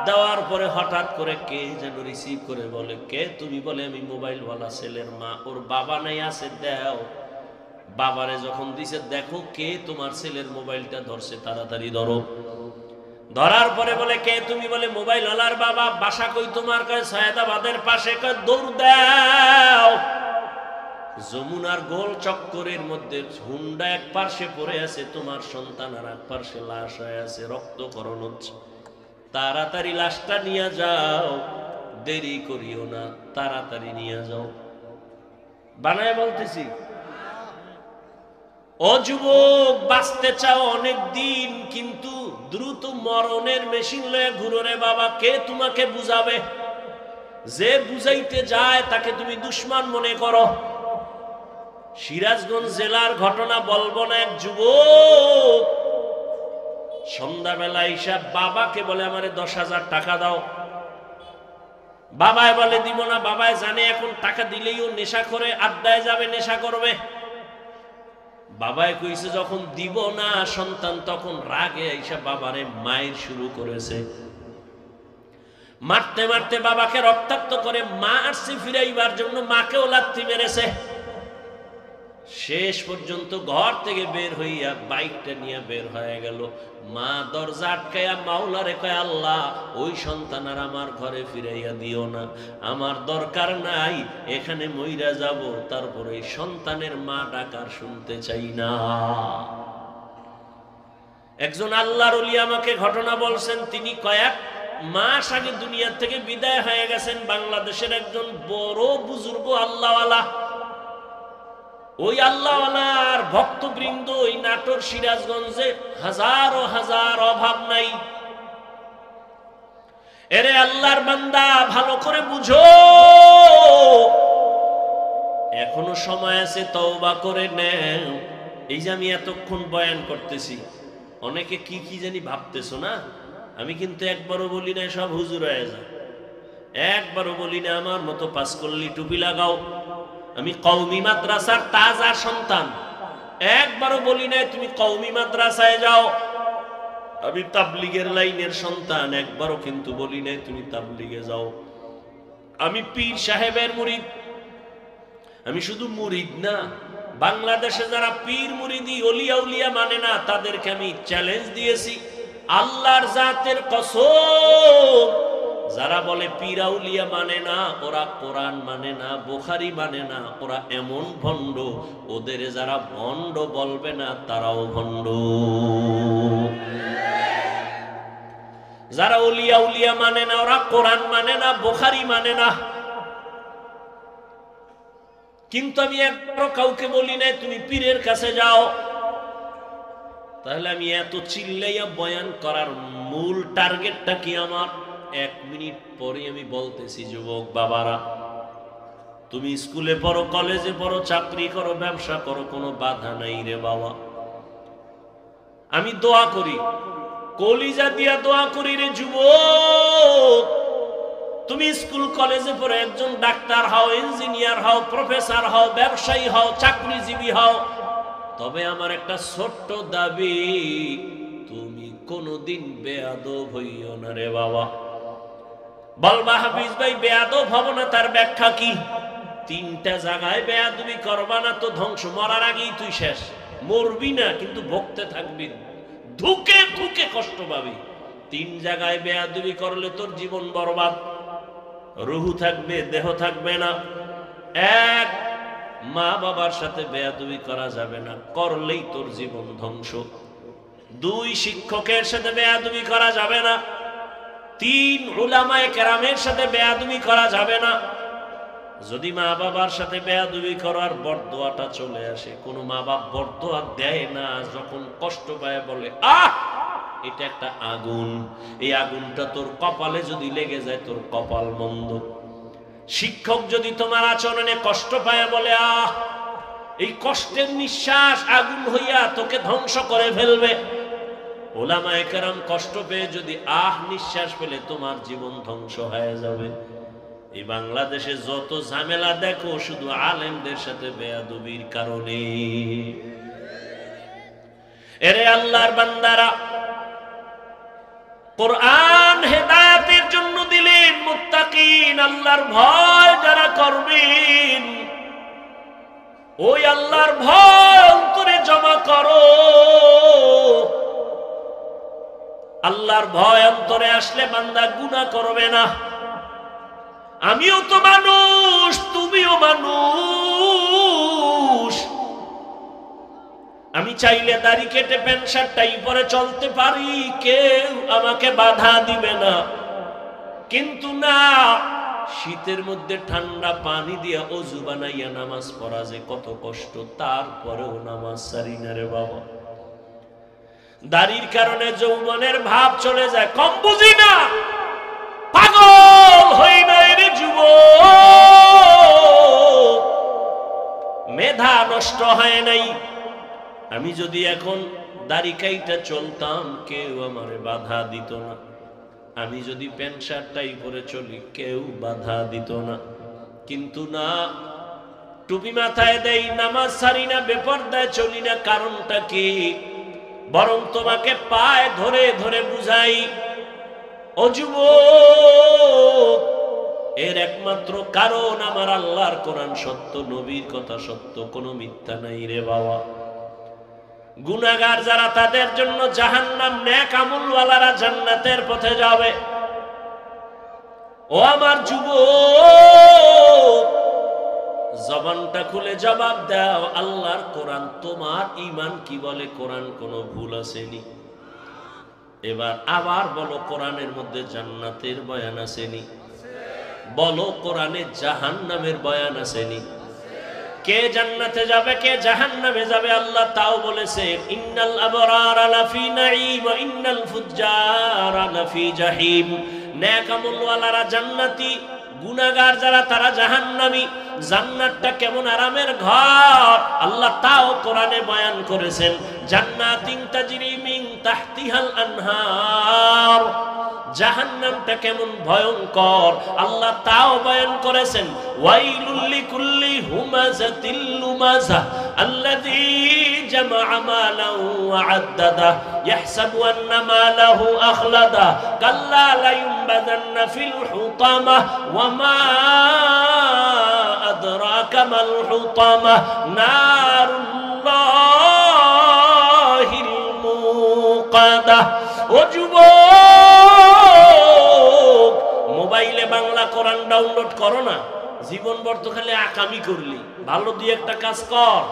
দেওয়ার পরে হঠাৎ করে কে যেন রিসিভ করে বলে, কে তুমি? বলে আমি মোবাইলওয়ালা ছেলের মা। ওর বাবা নাই, আছে, দাও। বাবারে যখন দিছে, দেখো কে তোমার ছেলের মোবাইলটা ধরছে, তাড়াতাড়ি ধরো। ধরার পরে বলে, কে তুমি? বলে মোবাইলওয়ালার বাবা। বাসা কই তোমার? কয় সৈয়দাবাদের পাশে। কয় দৌড় দাও। যমুনার গোল চক্করের মধ্যে হুন্ডা এক পার্শ্বে পড়ে আছে, তোমার সন্তান আর এক পার্শ্বে লাশ হয়ে আছে, রক্তকরণ হচ্ছে। তাড়াতাড়ি লাশটা নিয়ে যাও, দেরি করিও না, তাড়াতাড়ি নিয়ে যাও। বানায় বলতেছি। ও যুবক, বাঁচতে চাও অনেক দিন, কিন্তু দ্রুত মরণের মেশিন লয়ে ঘুরো রে বাবা। কে তোমাকে বুঝাবে? যে বুঝাইতে যায় তাকে তুমি দুশমন মনে করো। সিরাজগঞ্জ জেলার ঘটনা বলবো না, এক যুবক সন্ধ্যাবেলা হিসাব বাবাকে বলে আমারে 10,000 টাকা দাও। বাবায় বলে দিব না। বাবায় জানে এখন টাকা দিলেই ও নেশা করে, আড্ডায় যাবে, নেশা করবে। বাবায় কইছে যখন দিব না সন্তান, তখন রাগে আইসা বাবারে মায়ের শুরু করেছে। মারতে মারতে বাবাকে রক্তাক্ত করে, মা আসছে ফিরাইবার জন্য, মাকেও লাথি মেরেছে। শেষ পর্যন্ত ঘর থেকে বের হইয়া বাইকটা নিয়ে বের হয়ে গেল। মা দরজা আটকাইয়া মাওলারে কয়, আল্লাহ ওই সন্তান আর আমার ঘরে ফিরাইয়া দিও না, আমার দরকার নাই, এখানে মইরা যাব, তারপরে এই সন্তানের মা ডাকার শুনতে চাই না। একজন আল্লাহর ওলি আমাকে ঘটনা বলছেন, তিনি কয়েক মাস আগে দুনিয়া থেকে বিদায় হয়ে গেছেন। বাংলাদেশের একজন বড় বুজুর্গ আল্লাহওয়ালা। ওই আল্লাহওয়ালার ভক্তবৃন্দ ওই নাটোর সিরাজগঞ্জে হাজারো হাজার, অভাব নাই। এরে আল্লাহর বান্দা, ভালো করে বুঝো, এখনো সময় আছে, তওবা করে নেও। এই যে আমি এতক্ষণ বয়ান করতেছি, অনেকে কি কি জানি ভাবতেছো না। আমি কিন্তু একবারও বলি না সব হুজুর হয়ে যাও, একবারও বলি না আমার মতো পাঁচকল্লি টুপি লাগাও। আমি কওমি মাদ্রাসার তাজা সন্তান, একবারও বলি না তুমি কওমি মাদ্রাসায় যাও। আমি তাবলীগের লাইনের সন্তান, একবারও কিন্তু বলি না তুমি তাবলীগে যাও। আমি পীর সাহেবের মুরিদ। আমি শুধু মুরিদ না, বাংলাদেশে যারা পীর মুরিদি ওলিয়া উলিয়া মানে না, তাদেরকে আমি চ্যালেঞ্জ দিয়েছি, আল্লাহর জাতের কসম, যারা বলে পীর আউলিয়া মানে না, ওরা কোরআন মানে না, বুখারী মানে না, ওরা এমন ভণ্ড, ওদের যারা ভণ্ড বলবে না তারাও ভণ্ড। যারা ওলিয়া উলিয়া মানে না, ওরা কোরআন মানে না, বুখারী মানে না। কিন্তু আমি একবারও কাউকে বলি না তুমি পীরের কাছে যাও। তাহলে আমি এত চিল্লাইয়া বয়ান করার মূল টার্গেটটা কি আমার? 1 মিনিট পরে আমি বলতেছি, যুবক বাবারা, তুমি স্কুলে পড়ো, কলেজে পড়ো, চাকরি করো, ব্যবসা করো, কোনো বাধা নাই রে বাবা। আমি দোয়া করি, কলিজা দিয়া দোয়া করি রে যুবক, তুমি স্কুল কলেজে পড়ে একজন ডাক্তার হও, ইঞ্জিনিয়ার হও, প্রফেসর হও, ব্যবসায়ী হও, চাকরিজীবী হও, তবে আমার একটা ছোট্ট দাবি, তুমি কোনোদিন বেয়াদব হইও না রে বাবা। বলবা হাফিজ ভাই বেয়াদব হব না, তার ব্যাখ্যা কি? 3টা জায়গায় বেয়াদবি করবা না তো ধ্বংস, মরার আগেই তুই শেষ। মরবি না কিন্তু ভুগতে থাকবি, ধুকে ধুকে কষ্ট পাবি। 3 জায়গায় বেয়াদবি করলে তোর জীবন বরবাদ, রুহু থাকবে, দেহ থাকবে না। 1, মা বাবার সাথে বেয়াদবি করা যাবে না, করলেই তোর জীবন ধ্বংস। 2, শিক্ষকের সাথে বেয়াদবি করা যাবে না। 3, উলামায়ে কেরামের সাথে বেয়াদবি করা যাবে না। যদি মা বাবার সাথে বেয়াদবি করার বরদোয়াটা চলে আসে, কোন মা বাপ বরদোয়া দেয় না, যখন কষ্ট পায় বলে আহ এটা একটা আগুন, এই আগুনটা তোর কপালে যদি লেগে যায় তোর কপাল মন্দ। শিক্ষক যদি তোমার আচরণে কষ্ট পায় বলে আহ, এই কষ্টের নিঃশ্বাস আগুন হইয়া তোকে ধ্বংস করে ফেলবে। উলামায়ে কেরাম কষ্ট পেয়ে যদি আহ নিঃশ্বাস পেলে তোমার জীবন ধ্বংস হয়ে যাবে। এই বাংলাদেশে যত ঝামেলা দেখো শুধু আলেমদের সাথে বেয়াদবির কারণে। এরে আল্লাহর বান্দারা, কোরআন হেদায়েতের জন্য দিলেন, মুত্তাকিন আল্লাহর ভয় যারা করবেন, ওই আল্লাহর ভয় অন্তরে জমা করো। আল্লাহর ভয় অন্তরে আসলে বান্দা গুনাহ করবে না। আমিও তো মানুষ, তুমিও মানুষ। আমি চাইলে দাড়ি কেটে প্যান্ট শার্ট টাই পরে চলতে পারি, কেউ আমাকে বাধা দিবে না। কিন্তু না, শীতের মধ্যে ঠান্ডা পানি দিয়া অজু বানাইয়া নামাজ পড়া যে কত কষ্ট, তারপরেও নামাজ ছাড়ি না রে বাবা। দাড়ির কারণে যৌবনের ভাব চলে যায়, কম বুঝি না, পাগল হই নাই রে যুবক, মেধা নষ্ট হয় নাই। আমি যদি এখন দাড়ি কাইটা চলতাম কেউ আমারে বাধা দিত না, আমি যদি প্যান্ট শার্ট টাই পরে চলি কেউ বাধা দিত না। কিন্তু না, টুপি মাথায় দেই, নামাজ ছাড়ি না, বেপরদায় চলি না, কারণটা কি? বরং তোমাকে পায়ে ধরে ধরে বুঝাই, ও যুবক, এর একমাত্র কারণ আমার আল্লাহর কোরআন সত্য, নবীর কথা সত্য, কোনো মিথ্যা নাই রে বাবা। গুনাহগার যারা তাদের জন্য জাহান্নাম, নেক আমলওয়ালারা জান্নাতের পথে যাবে। ও আমার যুবক, জবানটা খুলে জবাব দাও, আল্লাহর কোরআন তোমার ঈমান কি বলে? কোরআন কোনো ভুল আসেনি। এবার আবার বলো, কোরআনের মধ্যে জান্নাতের বয়ান আসেনি? বলো, কোরআনে জাহান্নামের বয়ান আসেনি? কে জান্নাতে যাবে কে জাহান্নামে যাবে আল্লাহ তাও বলেছেন, ইন্নাল আবরারা লাফি নাঈম ওয়া ইন্নাল ফুজ্জারা লাফি জাহিম। নেক আমলওয়ালারা জান্নাতি, গুনাহগার যারা তারা জাহান্নামী। জান্নাতটা কেমন আরামের ঘর আল্লাহ তাও কোরআনে বয়ান করেছেন, জান্নাতিন তাজরি মিন তাহতিহাল আনহার। জাহান্নামটা কেমন ভয়ঙ্কর আল্লাহ তাও বয়ান করেছেন, ওয়াইলুল লিকুল্লি হুমাযাতিল লুমাযা আল্লাযী জামাআ মালান ওয়া আদ্দাদা ইয়াহসাবু আন্না মালাহু আখলাদা কাল্লা লা ইউনবাযান্না ফিল হুতামা ওয়া মা আদরাকা মাল হুতামা নারুল্লাহিল মুকাদা। ও যুবক, মোবাইলে বাংলা কোরআন ডাউনলোড করো না, জীবন বর্ত খালি আকামি করলি, ভালো দিয়ে একটা কাজ কর,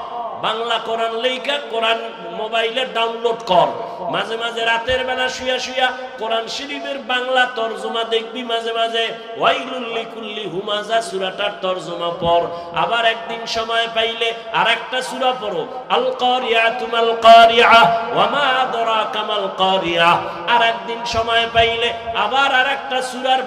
বাংলা কোরআন লেখা কোরআন মোবাইলে ডাউনলোড কর। মাঝে মাঝে রাতের বেলা শুয়া শুয়া কোরআন শরীফের বাংলা তরজমা দেখবি, মাঝে মাঝে ওয়াইলুল লিকুল্লি হুমাযা সূরাটার তরজমা পড়। আবার একদিন সময় পাইলে আরেকটা সূরা পড়ো, আল কারিয়াতু মাল কারিয়া ওয়া মা আদরাকা মাল কারিয়া। আর একদিন সময় পাইলে আবার আরেকটা সূরার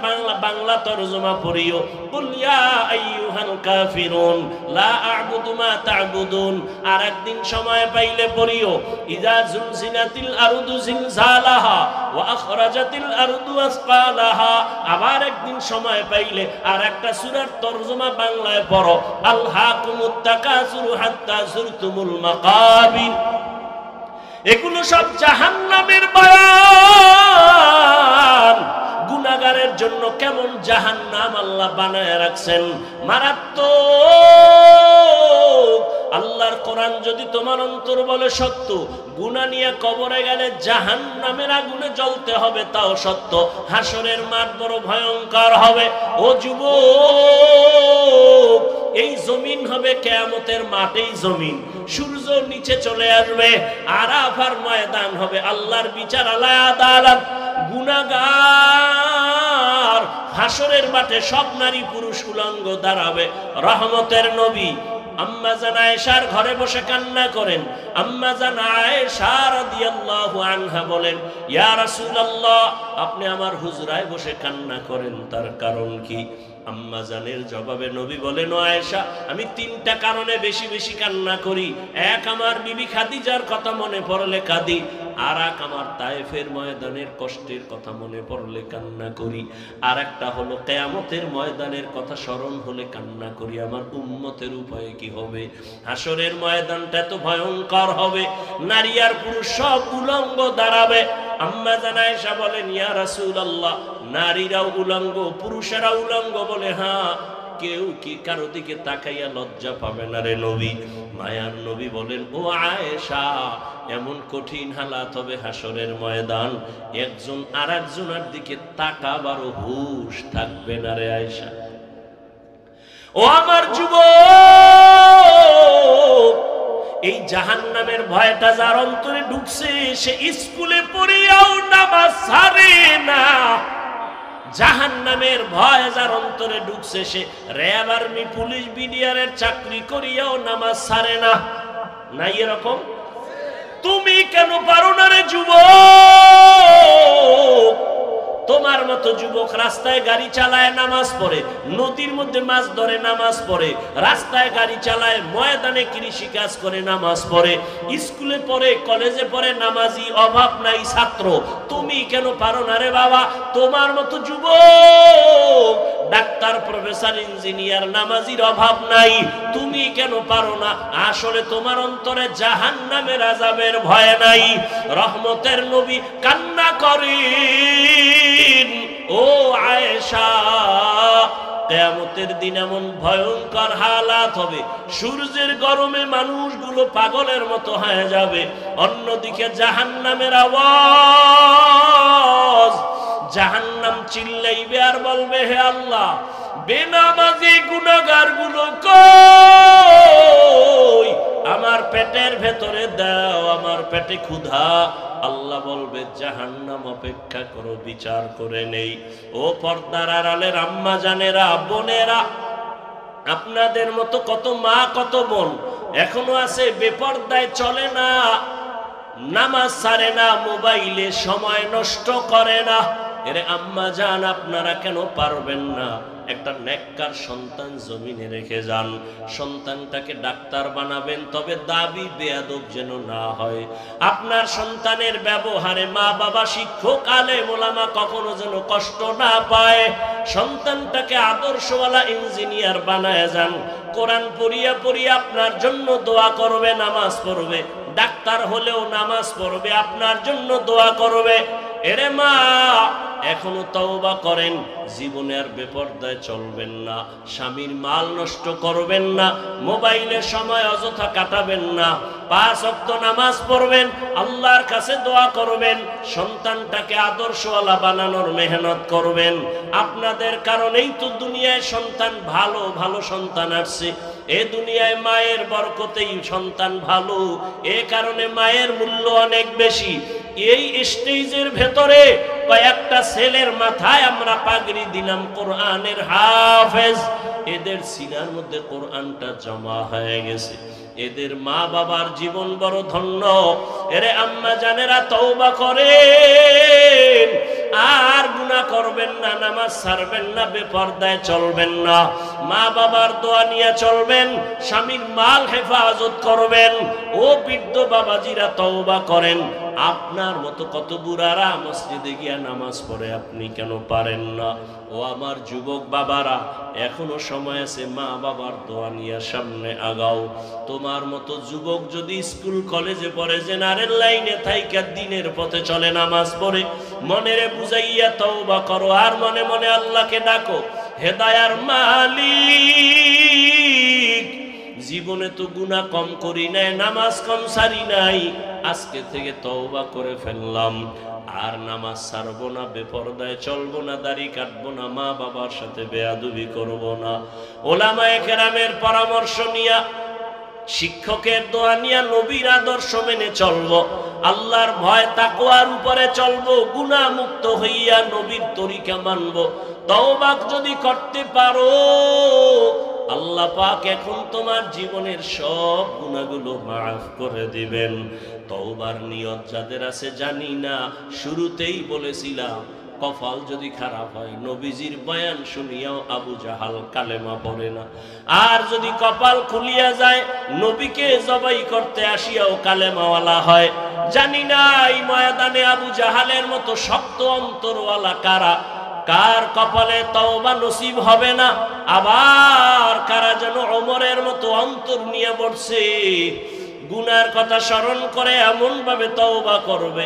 বাংলা তরজমা পড়িও, কুল ইয়া আইয়ুহাল কাফিরুন লা আ'বুদু মা তা'বুদুন। আর একদিন সময় পাইলে পড়িও, ইযা যুলজিলাতিল আরদু জিলজালাহা ওয়া আখরাজাতিল আরদু আসকালাহা। আবার একদিন সময় পাইলে আর একটা সূরার তরজমা বাংলায় পড়ো, আলহাকুমুত তাকাসুরু হাত্তা যুরতুমুল মাকাবির। এগুলো সব জাহান্নামের বয়ান। গুনাহগারের জন্য কেমন জাহান্নাম আল্লাহ বানায় রাখছেন, মারাত্মক। আল্লাহর কোরআন যদি তোমার অন্তর বলে সত্য, গুনাহ নিয়ে কবরে গেলে জাহান্নামের আগুনে জ্বলতে হবে তাও সত্য, হাসরের মাঠ বড় ভয়ঙ্কর হবে। ও যুবক, এই জমিন হবে কিয়ামতের মাঠেই জমিন, সূর্য নিচে চলে আসবে, আরাফার ময়দান হবে, আল্লাহর বিচার আলায় আদালত। গুনাহগার হাসরের মাঠে সব নারী পুরুষ উলঙ্গ দাঁড়াবে। রহমতের নবী আম্মা জান আয়েশার ঘরে বসে কান্না করেন। আম্মা জান আয়েশা রাদিয়াল্লাহু আনহা বলেন, ইয়া রাসূলুল্লাহ, আপনি আমার হুজরায় বসে কান্না করেন, তার কারণ কি? আম্মা জানের জবাবে নবী বলেন, ও আয়েশা, আমি তিনটা কারণে বেশি বেশি কান্না করি। এক, আমার বিবি খাদিজার কথা মনে পড়লে কাঁদি। আর এক, আমার তায়েফের ময়দানের কষ্টের কথা মনে পড়লে কান্না করি। আর একটা হলো কিয়ামতের ময়দানের কথা স্মরণ হলে কান্না করি। আমার উম্মতের উপায়ে কি হবে? হাসরের ময়দানটা এত ভয়ঙ্কর হবে, নারী আর পুরুষ সব উলঙ্গ দাঁড়াবে। আম্মা জান আয়েশা বলেন, ইয়া রাসূলুল্লাহ, নারীরাও উলঙ্গ পুরুষেরাও উলঙ্গ? বলে, হ্যাঁ। কেউ কি কারো দিকে তাকাইয়া লজ্জা পাবে না রে নবী? মায়ার নবী বলেন, ও আয়েশা, এমন কঠিন হালাত হবে হাসরের ময়দান, একজন আর একজনের দিকে তাকাবারও হুঁশ থাকবে না রে আয়েশা। ও আমার যুবক, এই জাহান্নামের ভয়টা যার অন্তরে ঢুকছে, সে স্কুলে পড়িয়াও নামাজ ছাড়ে না। জাহান্নামের ভয় যার অন্তরে ঢুকছে, সে র্যাব, আর্মি, পুলিশ, বিডিআরের চাকরি করিয়াও নামাজ ছাড়ে না। নাই এরকম? তুমি কেন পারো না রে যুবক? তোমার মতো যুবক রাস্তায় গাড়ি চালায়, নামাজ পড়ে, নদীর মধ্যে মাছ ধরে, নামাজ পড়ে, রাস্তায় গাড়ি চালায়, ময়দানে কৃষি কাজ করে, নামাজ পড়ে, স্কুলে পড়ে, কলেজে পড়ে, নামাজি অভাব নাই ছাত্র। তুমি কেন পারো না রে বাবা? তোমার মতো যুবক ডাক্তার, প্রফেসর, ইঞ্জিনিয়ার, নামাজির অভাব নাই। তুমি কেন পারো না? আসলে তোমার অন্তরে জাহান্নামের আযাবের ভয় নাই। রহমতের নবী কান্না করেন, ও আয়েশা, কিয়ামতের দিন এমন ভয়ঙ্কর হালাত হবে, সূর্যের গরমে মানুষগুলো পাগলের মতো হয়ে যাবে, অন্যদিকে জাহান্নামের আওয়াজ, জাহান্নাম চিল্লাইবে আর বলবে, হে আল্লাহ, বেনামাজি গুনাহগার গুলো কই? আমার পেটের ভেতরে দাও, আমার পেটে ক্ষুধা। আল্লাহ বলবে, জাহান্নাম অপেক্ষা করো, বিচার করে নেই। ও পর্দার আড়ালের আম্মা জানেরা, বোনেরা, আপনাদের মতো কত মা, কত বোন এখনো আছে বেপর্দায় চলে না, নামাজ ছাড়ে না, মোবাইলে সময় নষ্ট করে না। এরে আম্মা জান, আপনারা কেন পারবেন না? একটা নেককার সন্তান জমিনে রেখে যান, সন্তানটাকে ডাক্তার বানাবেন, তবে দাবি বেয়াদব যেন না হয়। আপনার সন্তানের ব্যবহারে মা বাবা, শিক্ষক, আলেম ওলামা কখনো যেন কষ্ট না পায়। সন্তানটাকে আদর্শওয়ালা ইঞ্জিনিয়ার বানায় যান, কোরআন পড়িয়া পড়িয়া আপনার জন্য দোয়া করবে, নামাজ পড়বে, ডাক্তার হলেও নামাজ পড়বে, আপনার জন্য দোয়া করবে। এরে মা, এখনো তওবা করেন, জীবনে আর বেপরদায় চলবেন না, স্বামীর মাল নষ্ট করবেন না, মোবাইলে সময় অযথা কাটাবেন না, 5 ওয়াক্ত নামাজ পড়বেন, আল্লাহর কাছে দোয়া করবেন, সন্তানটাকে আদর্শওয়ালা বানানোর মেহনত করবেন। আপনাদের কারণেই তো দুনিয়ায় সন্তান ভালো ভালো সন্তান আসছে। এ দুনিয়ায় মায়ের বরকতেই সন্তান ভালো, এ কারণে মায়ের মূল্য অনেক বেশি। এই স্টেজের ভেতরে কয়েকটা ছেলের মাথায় আমরা পাগড়ি দিলাম, কোরআনের হাফেজ, এদের সিনার মধ্যে কোরআনটা জমা হয়ে গেছে, এদের মা বাবার জীবন বড় ধন্য। এরে আম্মা জানেরা, তওবা করেন, আর গুনাহ করবেন না, নামাজ ছাড়বেন না, বেপরদায় চলবেন না, মা বাবার দোয়া নিয়ে চলবেন, স্বামীর মাল হেফাজত করবেন। ও বৃদ্ধ বাবাজিরা, তওবা করেন। আপনার মতো কত বুড়ারা মসজিদে গিয়া নামাজ পড়ে, আপনি কেন পারেন না? ও আমার যুবক বাবারা, এখনো সময় আছে, মা বাবার দোয়া নিয়ে সামনে আগাও। তোমার মতো যুবক যদি স্কুল কলেজে পড়ে, জেনারেল লাইনে থাইকা দিনের পথে চলে, নামাজ পড়ে, মনেরে বুঝাইয়া তওবা করো, আর মনে মনে আল্লাহকে ডাকো, হেদায়ার মালিক, জীবনে তো গুনাহ কম করি নাই, নামাজ কম সারি নাই, আজকে থেকে তওবা করে ফেললাম, আর নামাজ ছাড়বো না, বেপরদায় চলবো না, দাড়ি কাটবো না, মা বাবার সাথে বেয়াদবি করবো না। ওলামায়ে কেরামের পরামর্শ নিয়া, শিক্ষকের দোয়া নিয়া, নবীর আদর্শ মেনে চলবো, আল্লাহর ভয় তাকওয়ার উপরে চলবো, গুনাহ মুক্ত হইয়া নবীর তরিকা মানবো। তওবা যদি করতে পারো, আল্লাহ পাক এখন তোমার জীবনের সব গুনাহগুলো মাফ করে দিবেন। তওবার নিয়ত যাদের আছে জানি না, শুরুতেই বলেছিলাম, কপাল যদি খারাপ হয়, নবীজির বয়ান শুনিয়াও আবু জাহাল কালেমা পড়ে না, আর যদি কপাল খুলিয়া যায়, নবীকে জবাই করতে আসিয়াও কালেমাওয়ালা হয়। জানি না এই ময়দানে আবু জাহালের মতো শক্ত অন্তরওয়ালা কারা, কার কপালে তওবা নসিব হবে না, আবার কারা যেন ওমরের মতো অন্তর নিয়ে বসছে, গুনার কথা স্মরণ করে এমন ভাবে তওবা করবে,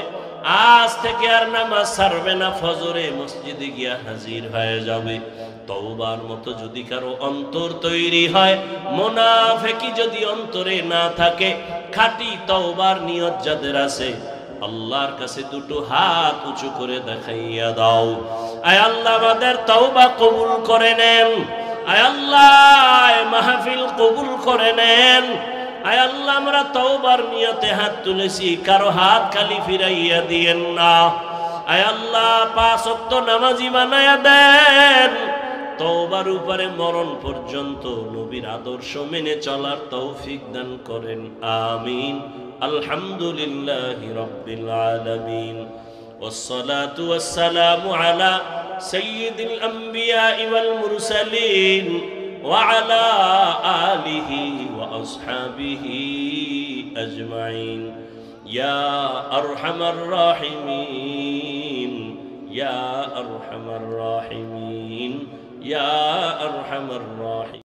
আজ থেকে আর নামাজ ছাড়বে না, ফজরে মসজিদে গিয়া হাজির হয়ে যাবে। তওবার মতো যদি কারো অন্তর তৈরি হয়, মুনাফিকি যদি অন্তরে না থাকে, খাঁটি তওবার নিয়ত যাদের আছে, আল্লাহর কাছে দুটো হাত উঁচু করে দেখাইয়া দাও, আয় আল্লাহ আমাদের তওবা কবুল করে নেন, আয় আল্লাহ মাহফিল কবুল করে নেন, আয় আল্লাহ আমরা তওবার নিয়তে হাত তুলেছি, কারো হাত খালি ফিরাইয়া দিয়েন না। আয় আল্লাহ 5 ওয়াক্ত নামাজি বানায়া দেন, তওবার উপরে মরণ পর্যন্ত নবীর আদর্শ মেনে চলার তৌফিক দান করেন, আমিন। আলহামদুলিল্লাহি রাব্বিল আলামিন, والصلاة والسلام على سيد الأنبياء والمرسلين وعلى آله وأصحابه أجمعين يا أرحم الراحمين يا أرحم الراحمين يا أرحم الراحمين.